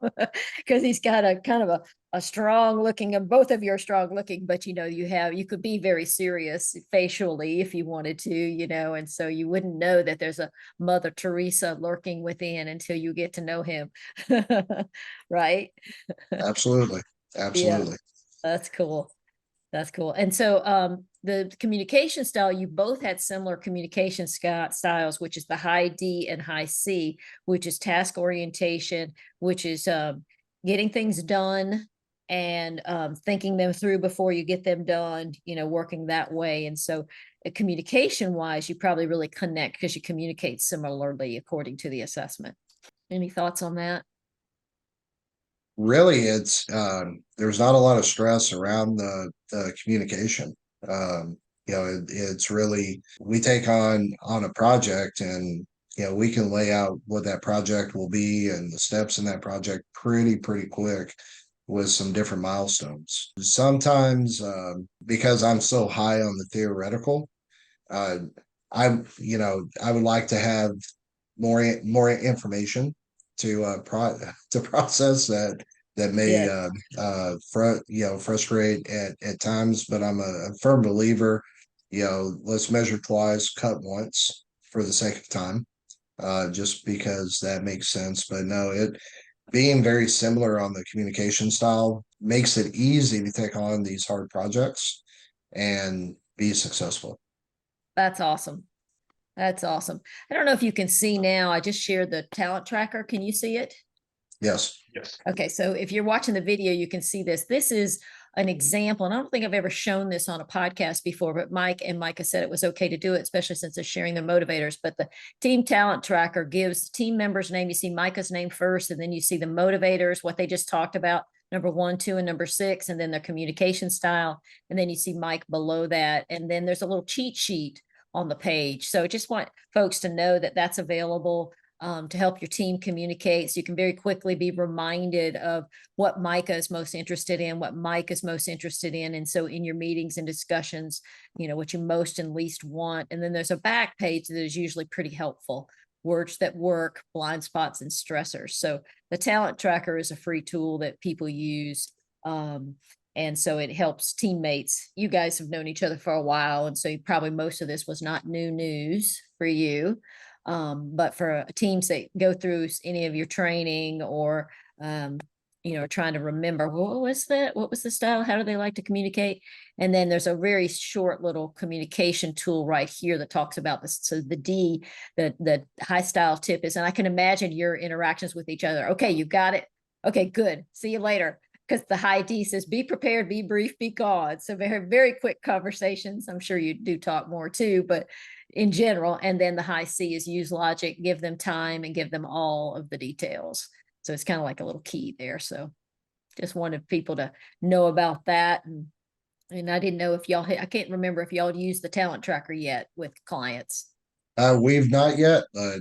A: because he's got a kind of a strong looking, and both of you are strong looking, but you could be very serious facially if you wanted to, and so you wouldn't know that there's a Mother Teresa lurking within until you get to know him. Right?
C: Absolutely.
A: Yeah, that's cool. That's cool. And so the communication style, you both had similar communication styles, which is the high D and high C, which is task orientation, which is getting things done and thinking them through before you get them done, working that way. And so communication wise, you probably really connect because you communicate similarly according to the assessment. Any thoughts on that?
C: Really, it's there's not a lot of stress around the communication. It's really, we take on a project, and we can lay out what that project will be and the steps in that project pretty quick with some different milestones. Sometimes because I'm so high on the theoretical, I would like to have more information to process that may frustrate at times. But I'm a firm believer, let's measure twice, cut once for the sake of time, just because that makes sense. But no, it being very similar on the communication style makes it easy to take on these hard projects and be successful.
A: That's awesome. That's awesome. I don't know if you can see now. I just shared the talent tracker. Can you see it?
C: Yes.
A: Okay. So if you're watching the video, you can see this. This is an example, and I don't think I've ever shown this on a podcast before, but Mike and Mica said it was okay to do it, especially since they're sharing their motivators. But the team talent tracker gives the team member's name. You see Mica's name first, and then you see the motivators, what they just talked about, number 1, 2, and number 6, and then their communication style. And then you see Mike below that. And then there's a little cheat sheet on the page. So I just want folks to know that that's available to help your team communicate. So you can very quickly be reminded of what Mica is most interested in, what Mike is most interested in. And so in your meetings and discussions, what you most and least want. And then there's a back page that is usually pretty helpful. Words that work, blind spots, and stressors. So the talent tracker is a free tool that people use. And so it helps teammates. You guys have known each other for a while. And so probably most of this was not new news for you. But for teams that go through any of your training or, trying to remember, what was that? What was the style? How do they like to communicate? And then there's a very short little communication tool right here that talks about this. So the D, the high style tip is, and I can imagine your interactions with each other. Okay, you got it. Okay, good. See you later. Because the high D says, be prepared, be brief, be gone. So very, very quick conversations. I'm sure you do talk more too, but in general. And then the high C is use logic, give them time, and give them all of the details. So it's kind of like a little key there. So just wanted people to know about that. And I didn't know if I can't remember if y'all used the talent tracker yet with clients.
C: We've not yet, but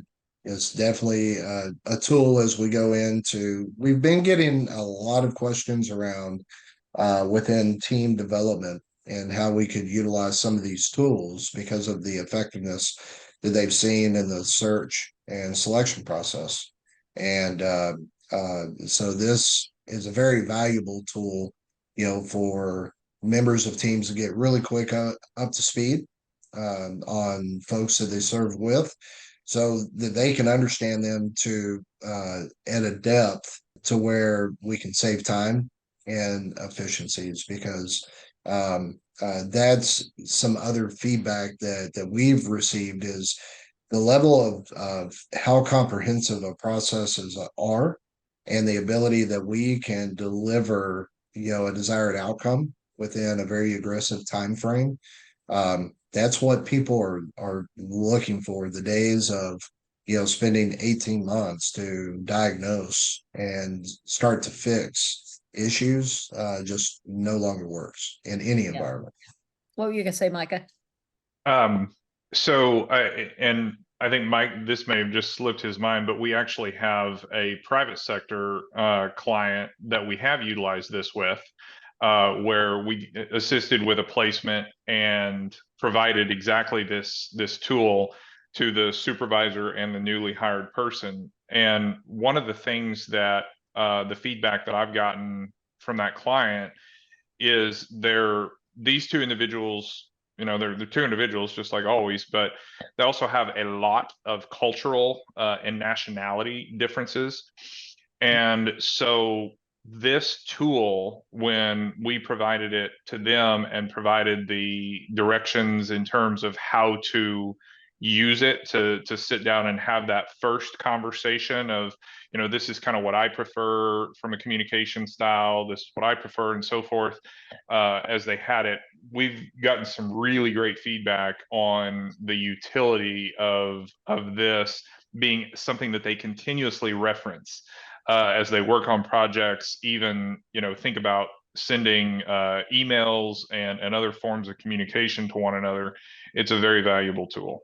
C: it's definitely a tool as we go into. We've been getting a lot of questions around within team development and how we could utilize some of these tools because of the effectiveness that they've seen in the search and selection process. And so this is a very valuable tool, for members of teams to get really quick up to speed on folks that they serve with, so that they can understand them to at a depth to where we can save time and efficiencies. Because that's some other feedback that we've received, is the level of how comprehensive our processes are, and the ability that we can deliver, a desired outcome within a very aggressive time frame. That's what people are looking for. The days of, spending 18 months to diagnose and start to fix issues just no longer works in any environment.
A: What were you gonna say, Mica?
D: So I think Mike, this may have just slipped his mind, but we actually have a private sector client that we have utilized this with, where we assisted with a placement and provided exactly this tool to the supervisor and the newly hired person. And one of the things that the feedback that I've gotten from that client is these two individuals, they're two individuals just like always, but they also have a lot of cultural and nationality differences. And so this tool, when we provided it to them and provided the directions in terms of how to use it to sit down and have that first conversation of, this is kind of what I prefer from a communication style, this is what I prefer, and so forth, as they had it, we've gotten some really great feedback on the utility of this being something that they continuously reference as they work on projects, even, think about sending emails and other forms of communication to one another. It's a very valuable tool.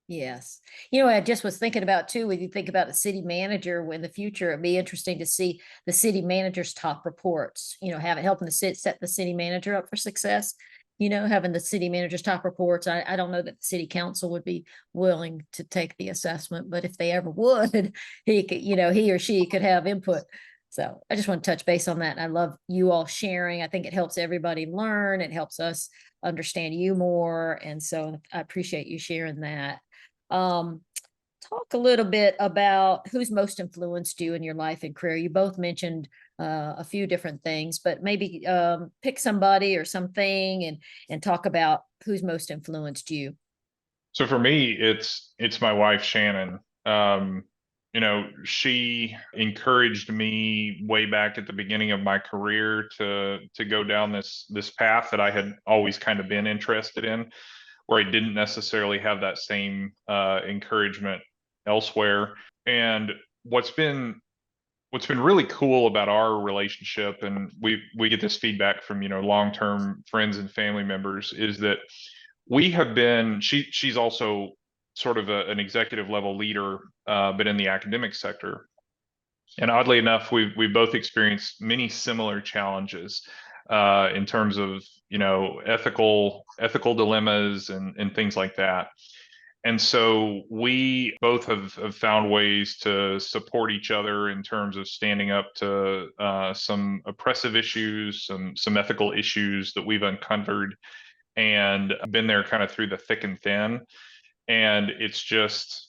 A: Yes. I just was thinking about too, when you think about the city manager, in the future, it'd be interesting to see the city manager's top reports, helping set the city manager up for success, having the city manager's top reports. I don't know that the city council would be willing to take the assessment, but if they ever would, he could, he or she could have input. So I just want to touch base on that. And I love you all sharing. I think it helps everybody learn. It helps us understand you more. And so I appreciate you sharing that. Talk a little bit about who's most influenced you in your life and career. You both mentioned a few different things, but maybe pick somebody or something and talk about who's most influenced you.
D: So for me, it's my wife, Shannon. She encouraged me way back at the beginning of my career to go down this path that I had always kind of been interested in, where I didn't necessarily have that same encouragement elsewhere. And what's been really cool about our relationship, and we get this feedback from long-term friends and family members, is that we have been, she's also sort of an executive level leader, but in the academic sector. And oddly enough, we've both experienced many similar challenges in terms of ethical dilemmas and things like that. And so we both have found ways to support each other in terms of standing up to some oppressive issues, some ethical issues that we've uncovered, and been there kind of through the thick and thin. And it's just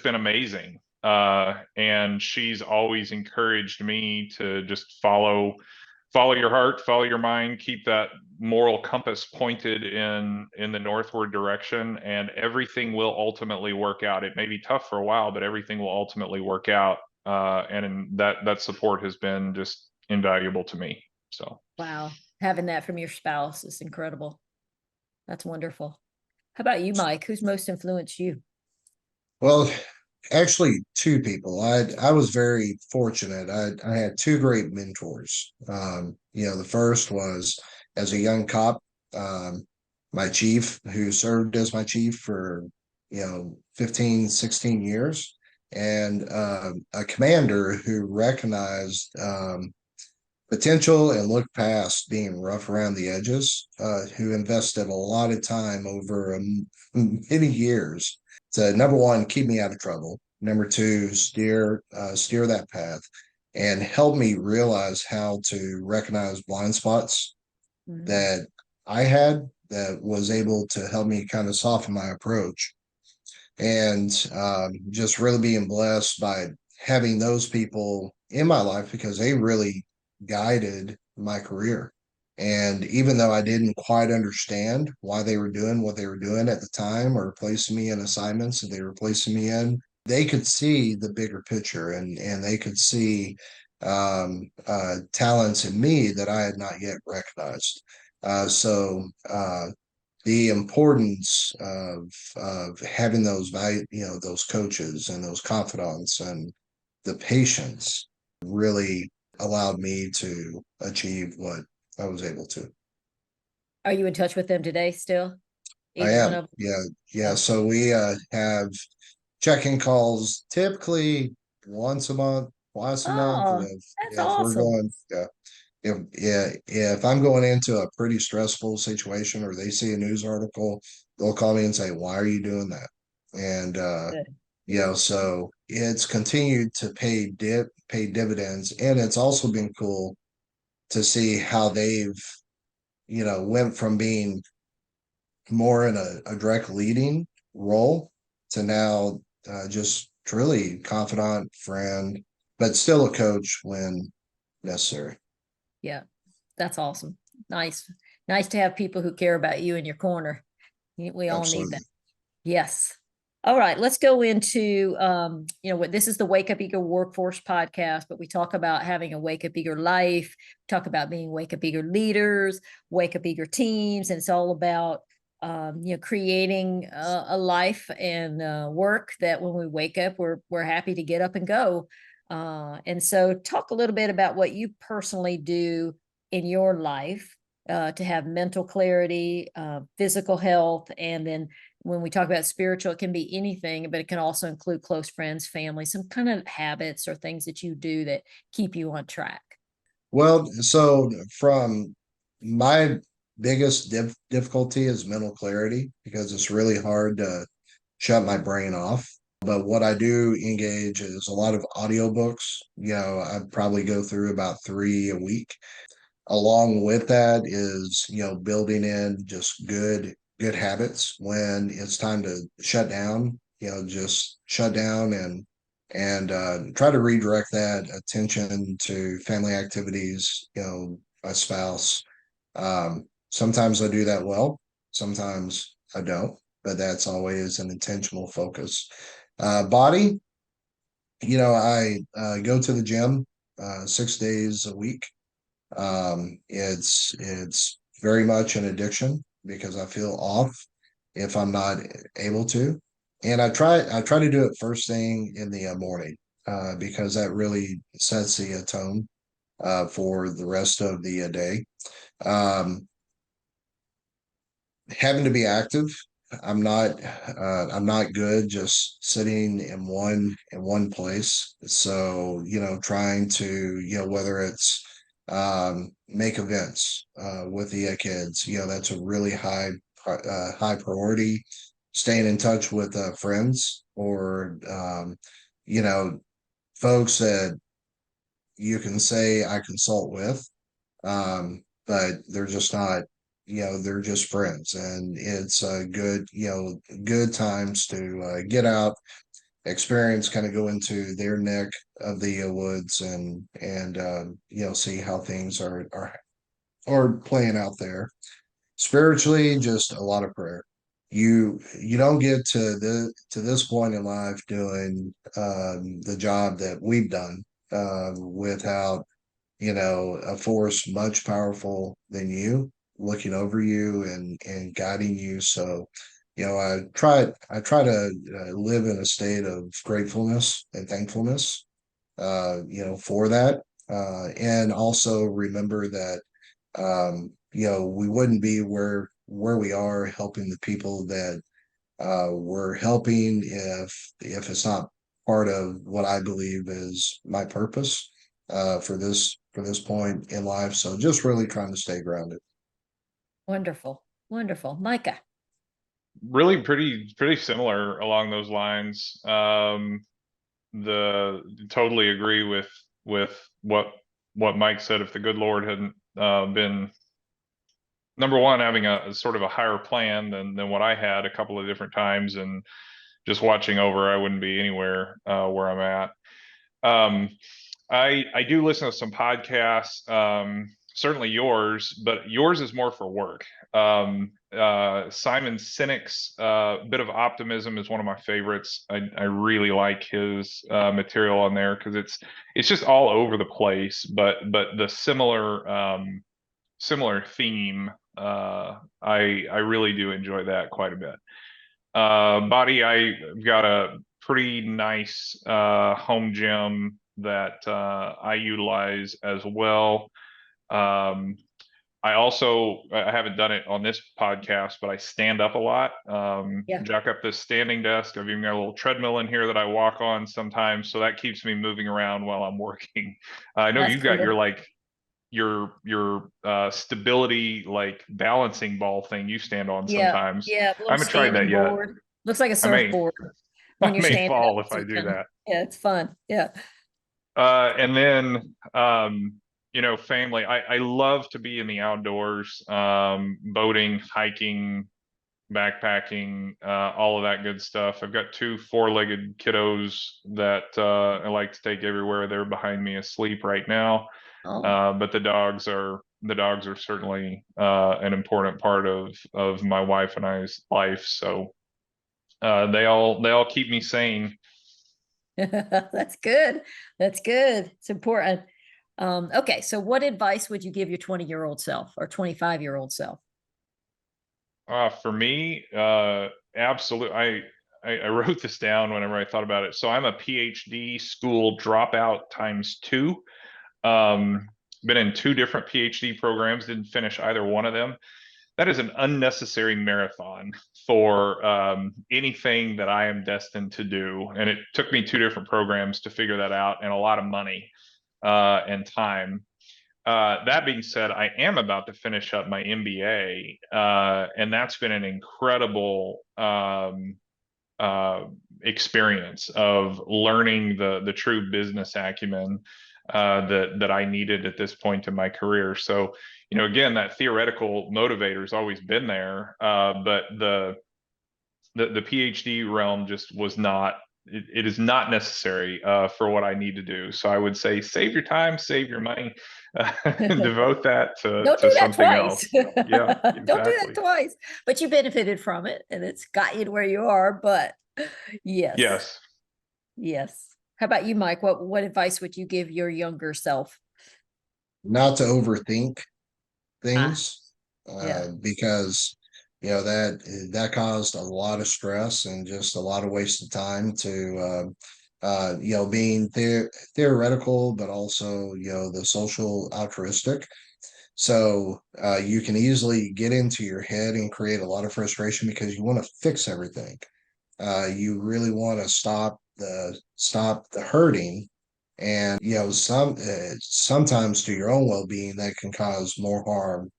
D: been amazing. And she's always encouraged me to just follow your heart, follow your mind, keep that moral compass pointed in the northward direction, and everything will ultimately work out. It may be tough for a while, but everything will ultimately work out. And that support has been just invaluable to me. So
A: wow, having that from your spouse is incredible. That's wonderful. How about you, Mike? Who's most influenced you?
C: Well, actually, two people. I was very fortunate. I had two great mentors. The first was, as a young cop, my chief, who served as my chief for 15, 16 years, and a commander who recognized potential and looked past being rough around the edges, who invested a lot of time over many years to, number one, keep me out of trouble. Number two, steer that path and help me realize how to recognize blind spots that I had that was able to help me kind of soften my approach. And just really being blessed by having those people in my life because they really guided my career. And even though I didn't quite understand why they were doing what they were doing at the time or placing me in assignments that they were placing me in, they could see the bigger picture and they could see talents in me that I had not yet recognized. So the importance of having those value, those coaches and those confidants and the patience really allowed me to achieve what I was able to.
A: Are you in touch with them today still?
C: I
A: Either one
C: am.
A: of them?
C: Yeah. So we have check-in calls typically once a month, twice a month.
A: Oh, that's
C: If we're
A: awesome.
C: going, if I'm going into a pretty stressful situation or they see a news article, they'll call me and say, "Why are you doing that?" And
A: Good.
C: so it's continued to pay dividends, and it's also been cool to see how they've went from being more in a direct leading role to now just truly confidant, friend, but still a coach when necessary.
A: Yeah, that's awesome. Nice. Nice to have people who care about you in your corner. We all need that.
C: Absolutely.
A: Yes. All right, let's go into what this is, the Wake Up Eager Workforce podcast, but we talk about having a wake up eager life, talk about being wake up eager leaders, wake up eager teams, and it's all about creating a life and work that when we wake up, we're happy to get up and go. And so talk a little bit about what you personally do in your life to have mental clarity, physical health, and then when we talk about spiritual, it can be anything, but it can also include close friends, family, some kind of habits or things that you do that keep you on track.
C: Well, so from my biggest difficulty is mental clarity because it's really hard to shut my brain off. But what I do engage is a lot of audiobooks. I probably go through about 3 a week. Along with that is, building in just good habits when it's time to shut down, just shut down and try to redirect that attention to family activities, my spouse. Sometimes I do that well, sometimes I don't, but that's always an intentional focus. Body, I go to the gym 6 days a week. It's very much an addiction because I feel off if I'm not able to. And I try to do it first thing in the morning because that really sets the tone for the rest of the day. Um, Having to be active. I'm not good just sitting in one place. So, trying to, whether it's make events with the kids, that's a really high priority. Staying in touch with friends or you know, folks that you can say I consult with, but they're just not, they're just friends, and it's good times to get out, experience, kind of go into their neck of the woods and see how things are playing out there. Spiritually, just a lot of prayer. You don't get to this point in life doing the job that we've done without a force much powerful than you looking over you and guiding you. So I try to live in a state of gratefulness and thankfulness for that, and also remember that we wouldn't be where we are helping the people that we're helping if it's not part of what I believe is my purpose. for this point in life. So just really trying to stay grounded.
A: Wonderful. Wonderful. Mica.
D: Really pretty similar along those lines. The totally agree with what Mike said. If the good Lord hadn't been number one, having a sort of a higher plan than what I had a couple of different times, and just watching over, I wouldn't be anywhere where I'm at. I do listen to some podcasts, certainly yours, but yours is more for work. Simon Sinek's Bit of Optimism is one of my favorites. I really like his material on there because it's just all over the place, but the similar theme. I really do enjoy that quite a bit. Body, I've got a pretty nice home gym that I utilize as well. I haven't done it on this podcast, but I stand up a lot. Jack up this standing desk. I've even got a little treadmill in here that I walk on sometimes, so that keeps me moving around while I'm working. I know you've got your stability, like balancing ball thing you stand on sometimes.
A: Yeah.
D: I haven't tried that yet.
A: Board. Looks like a surfboard.
D: I may fall if I do that.
A: Yeah, it's fun. Yeah.
D: And then family. I love to be in the outdoors, boating, hiking, backpacking, all of that good stuff. I've got 2 4-legged kiddos that I like to take everywhere. They're behind me asleep right now. But the dogs are certainly an important part of my wife and I's life. So they all keep me sane.
A: That's good. That's good. It's important. Okay, so what advice would you give your 20-year-old self or 25-year-old self?
D: For me, absolutely. I wrote this down whenever I thought about it. So I'm a PhD school dropout ×2. Been in 2 different PhD programs, didn't finish either one of them. That is an unnecessary marathon for anything that I am destined to do. And it took me 2 different programs to figure that out, and a lot of money and time. That being said, I am about to finish up my MBA, and that's been an incredible experience of learning the true business acumen that I needed at this point in my career. So, again, that theoretical motivator has always been there, but the PhD realm just was not. It is not necessary for what I need to do. So I would say save your time, save your money, devote that to something else. Yeah, exactly.
A: Don't do that twice. But you benefited from it, and it's got you to where you are. But yes. How about you, Mike? What advice would you give your younger self?
C: Not to overthink things, because that caused a lot of stress and just a lot of wasted time to being theoretical, but also the social altruistic. So you can easily get into your head and create a lot of frustration because you want to fix everything. You really want to stop the hurting, and sometimes to your own well-being that can cause more harm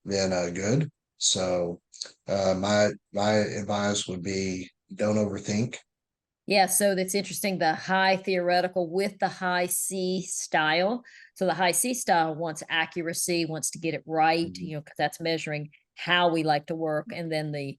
C: than good. So my advice would be don't overthink.
A: Yeah, so that's interesting. The high theoretical with the high C style. So the high C style wants accuracy, wants to get it right, because that's measuring how we like to work. And then the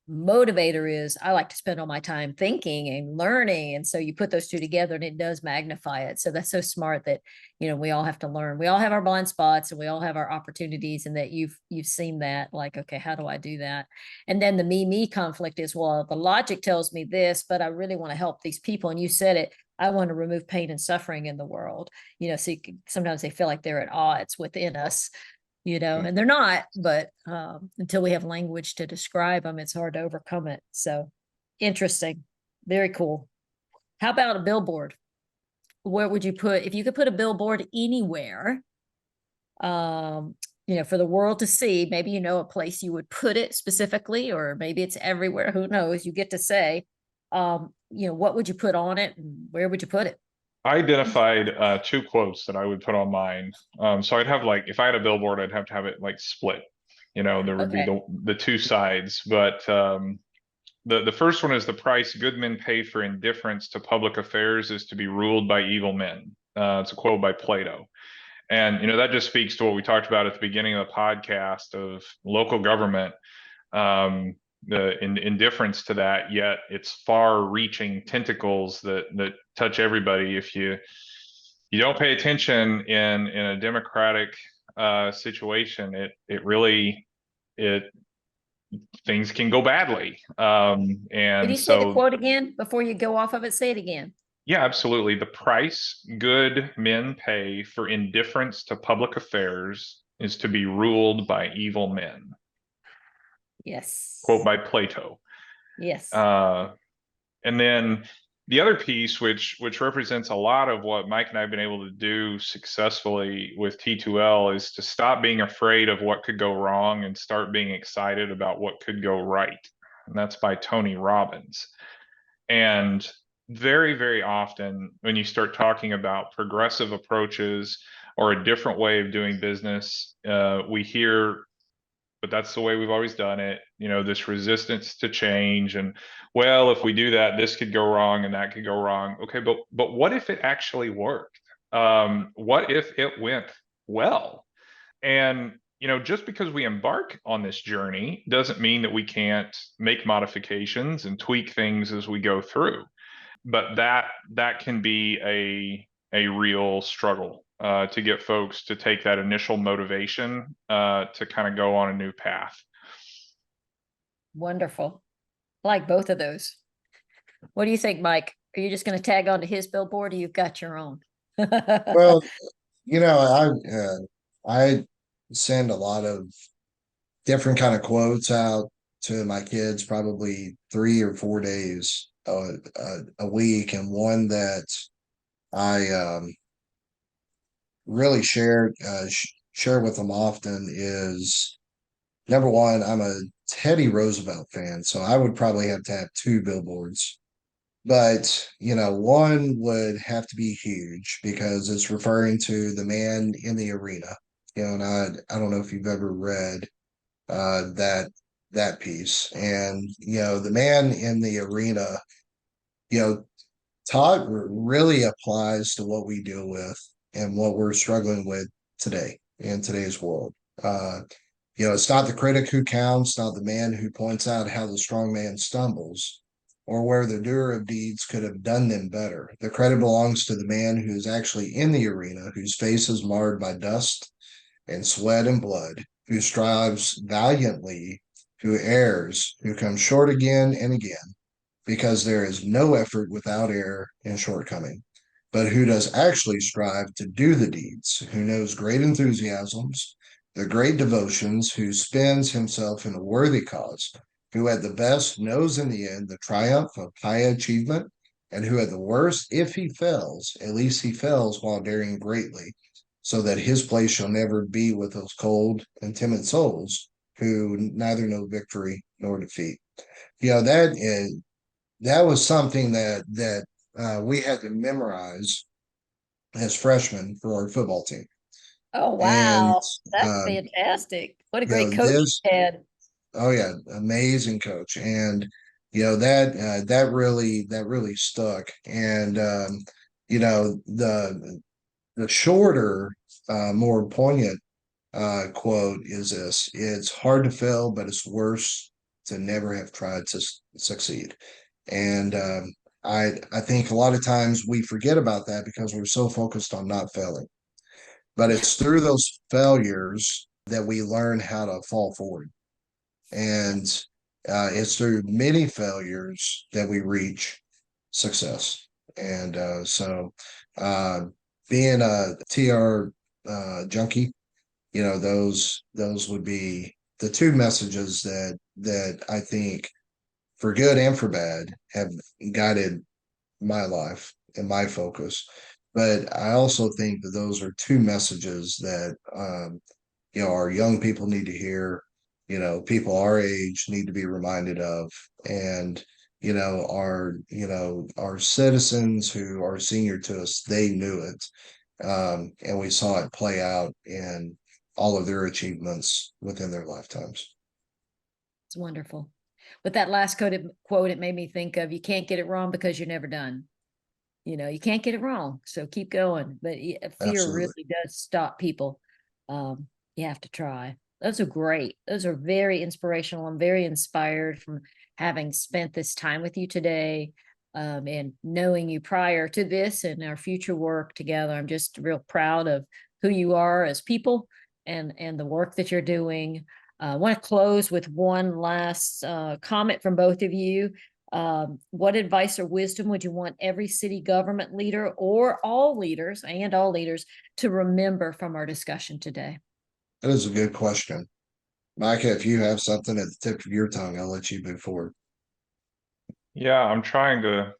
A: motivator is I like to spend all my time thinking and learning. And so you put those 2 together and it does magnify it. So that's so smart that, we all have to learn. We all have our blind spots and we all have our opportunities, and that you've seen that, like, okay, how do I do that? And then the me conflict is, well, the logic tells me this, but I really want to help these people. And you said it, I want to remove pain and suffering in the world. So sometimes they feel like they're at odds within us. And they're not, but until we have language to describe them, it's hard to overcome it. So interesting. Very cool. How about a billboard? Where would you put, if you could put a billboard anywhere, for the world to see, maybe, a place you would put it specifically, or maybe it's everywhere, who knows, you get to say, what would you put on it and where would you put it?
D: I identified two quotes that I would put on mine. So I'd have like, if I had a billboard, I'd have to have it like split. There would be
A: Okay.
D: the two sides. But the first one is the price good men pay for indifference to public affairs is to be ruled by evil men. It's a quote by Plato. And that just speaks to what we talked about at the beginning of the podcast of local government, the indifference to that, yet it's far-reaching tentacles that touch everybody. If you don't pay attention in a democratic situation, it really it things can go badly.
A: Did
D: And
A: you say the
D: so
A: quote again before you go off of it? Say it again.
D: yeah, absolutely. The price good men pay for indifference to public affairs is to be ruled by evil men. Quote
A: Yes.
D: by Plato.
A: Yes.
D: And then the other piece, which represents a lot of what Mike and I have been able to do successfully with T2L, is to stop being afraid of what could go wrong and start being excited about what could go right. And that's by Tony Robbins. And very, very often when you start talking about progressive approaches or a different way of doing business, we hear, but that's the way we've always done it, this resistance to change. And well, if we do that, this could go wrong and that could go wrong. Okay, but what if it actually worked? What if it went well? And just because we embark on this journey doesn't mean that we can't make modifications and tweak things as we go through. But that can be a real struggle to get folks to take that initial motivation to kind of go on a new path.
A: Wonderful. I like both of those. What do you think, Mike? Are you just going to tag on to his billboard or you've got your own?
C: Well, I send a lot of different kind of quotes out to my kids, probably 3 or 4 days a week, and one that I really share with them often is number one. I'm a Teddy Roosevelt fan, so I would probably have to have two billboards. But, one would have to be huge because it's referring to the man in the arena. And I don't know if you've ever read that piece. And, the man in the arena, you know, Todd really applies to what we deal with and what we're struggling with today in today's world. It's not the critic who counts, not the man who points out how the strong man stumbles or where the doer of deeds could have done them better. The credit belongs to the man who is actually in the arena, whose face is marred by dust and sweat and blood, who strives valiantly, who errs, who comes short again and again, because there is no effort without error and shortcoming, but who does actually strive to do the deeds, who knows great enthusiasms, the great devotions, who spends himself in a worthy cause, who at the best knows in the end the triumph of high achievement, and who at the worst, if he fails, at least he fails while daring greatly, so that his place shall never be with those cold and timid souls who neither know victory nor defeat. That was something that we had to memorize as freshmen for our football team.
A: Oh,
C: And
A: wow. That's fantastic. What a great coach
C: this,
A: you had.
C: oh yeah, amazing coach. And that really stuck. And the shorter, more poignant quote is this: "It's hard to fail, but it's worse to never have tried to succeed." And I think a lot of times we forget about that because we're so focused on not failing. But
A: Yeah.
C: it's through those failures that we learn how to fall forward. And it's through many failures that we reach success. And so being a TR junkie, those would be the two messages that I think, for good and for bad, have guided my life and my focus. But I also think that those are two messages that our young people need to hear. People our age need to be reminded of. And our citizens who are senior to us, they knew it. And we saw it play out in all of their achievements within their lifetimes.
A: It's wonderful. With that last quote, it made me think of, you can't get it wrong because you're never done. You can't get it wrong. So keep going. But fear
C: Absolutely.
A: really does stop people. You have to try. Those are great. Those are very inspirational. I'm very inspired from having spent this time with you today, and knowing you prior to this and our future work together. I'm just real proud of who you are as people and the work that you're doing. I want to close with one last comment from both of you. What advice or wisdom would you want every city government leader or all leaders to remember from our discussion today?
C: That is a good question. Mica, if you have something at the tip of your tongue, I'll let you move forward.
D: Yeah, I mean,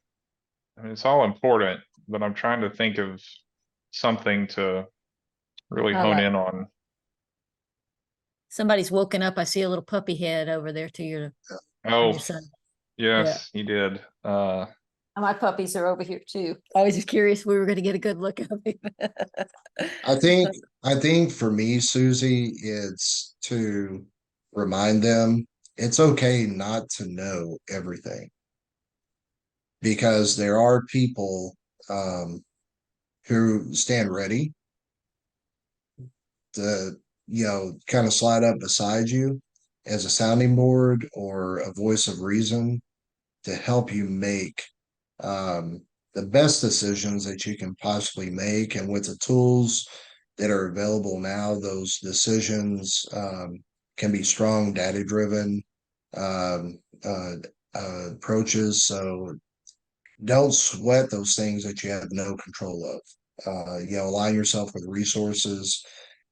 D: it's all important, but I'm trying to think of something to really hone in on.
A: Somebody's woken up. I see a little puppy head over there to your son.
D: Yes, he did.
A: My puppies are over here too. I was just curious if we were going to get a good look at him.
C: I think for me, Susie, it's to remind them it's okay not to know everything, because there are people who stand ready to, kind of slide up beside you as a sounding board or a voice of reason to help you make the best decisions that you can possibly make. And with the tools that are available now, those decisions can be strong, data driven approaches. So don't sweat those things that you have no control of. Align yourself with resources.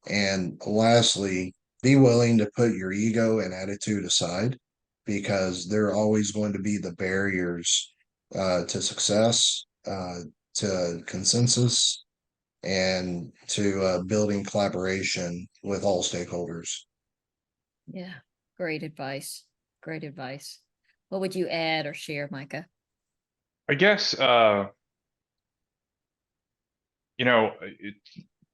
C: And lastly, be willing to put your ego and attitude aside, because there are always going to be the barriers to success, to consensus, and to building collaboration with all stakeholders.
A: Yeah, great advice. Great advice. What would you add or share, Mica?
D: I guess,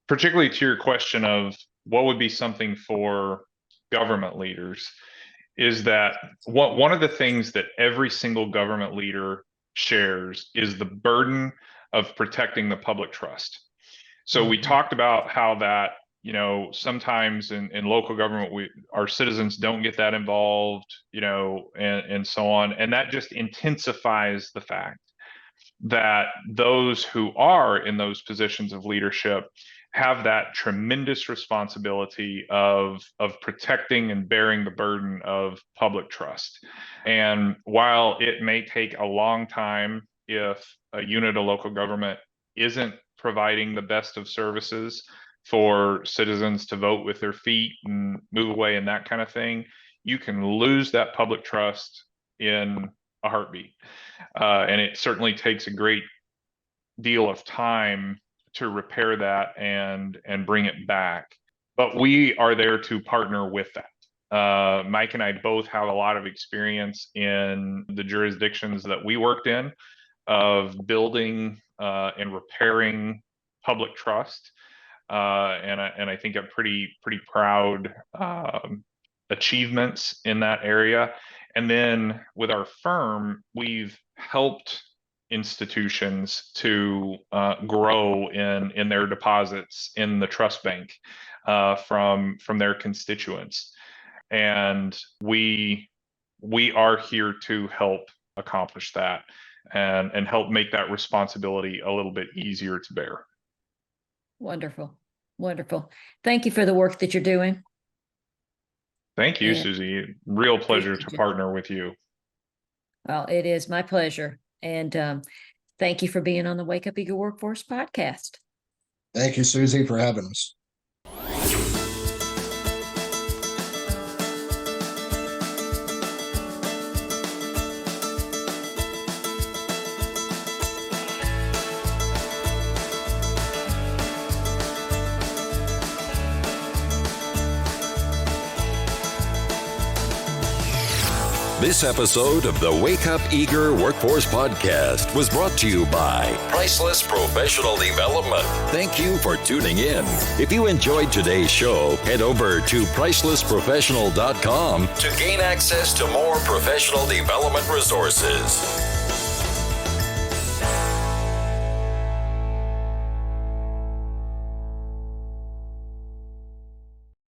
D: particularly to your question of what would be something for government leaders, is that one of the things that every single government leader shares is the burden of protecting the public trust. So we talked about how that, sometimes in local government, our citizens don't get that involved, and so on. And that just intensifies the fact that those who are in those positions of leadership have that tremendous responsibility of protecting and bearing the burden of public trust. And while it may take a long time, if a unit of local government isn't providing the best of services for citizens to vote with their feet and move away and that kind of thing, you can lose that public trust in a heartbeat. And it certainly takes a great deal of time to repair that and bring it back. But we are there to partner with that. Mike and I both have a lot of experience in the jurisdictions that we worked in of building and repairing public trust. And I think I'm pretty proud achievements in that area. And then with our firm, we've helped institutions to grow in their deposits in the trust bank from their constituents. And we are here to help accomplish that and help make that responsibility a little bit easier to bear.
A: Wonderful. Wonderful. Thank you for the work that you're doing.
D: Thank you, Susie. Real pleasure to partner with you.
A: Well, it is my pleasure. And thank you for being on the Wake Up Eager Workforce podcast.
C: Thank you, Susie, for having us.
B: This episode of the Wake Up Eager Workforce Podcast was brought to you by Priceless Professional Development. Thank you for tuning in. If you enjoyed today's show, head over to pricelessprofessional.com to gain access to more professional development resources.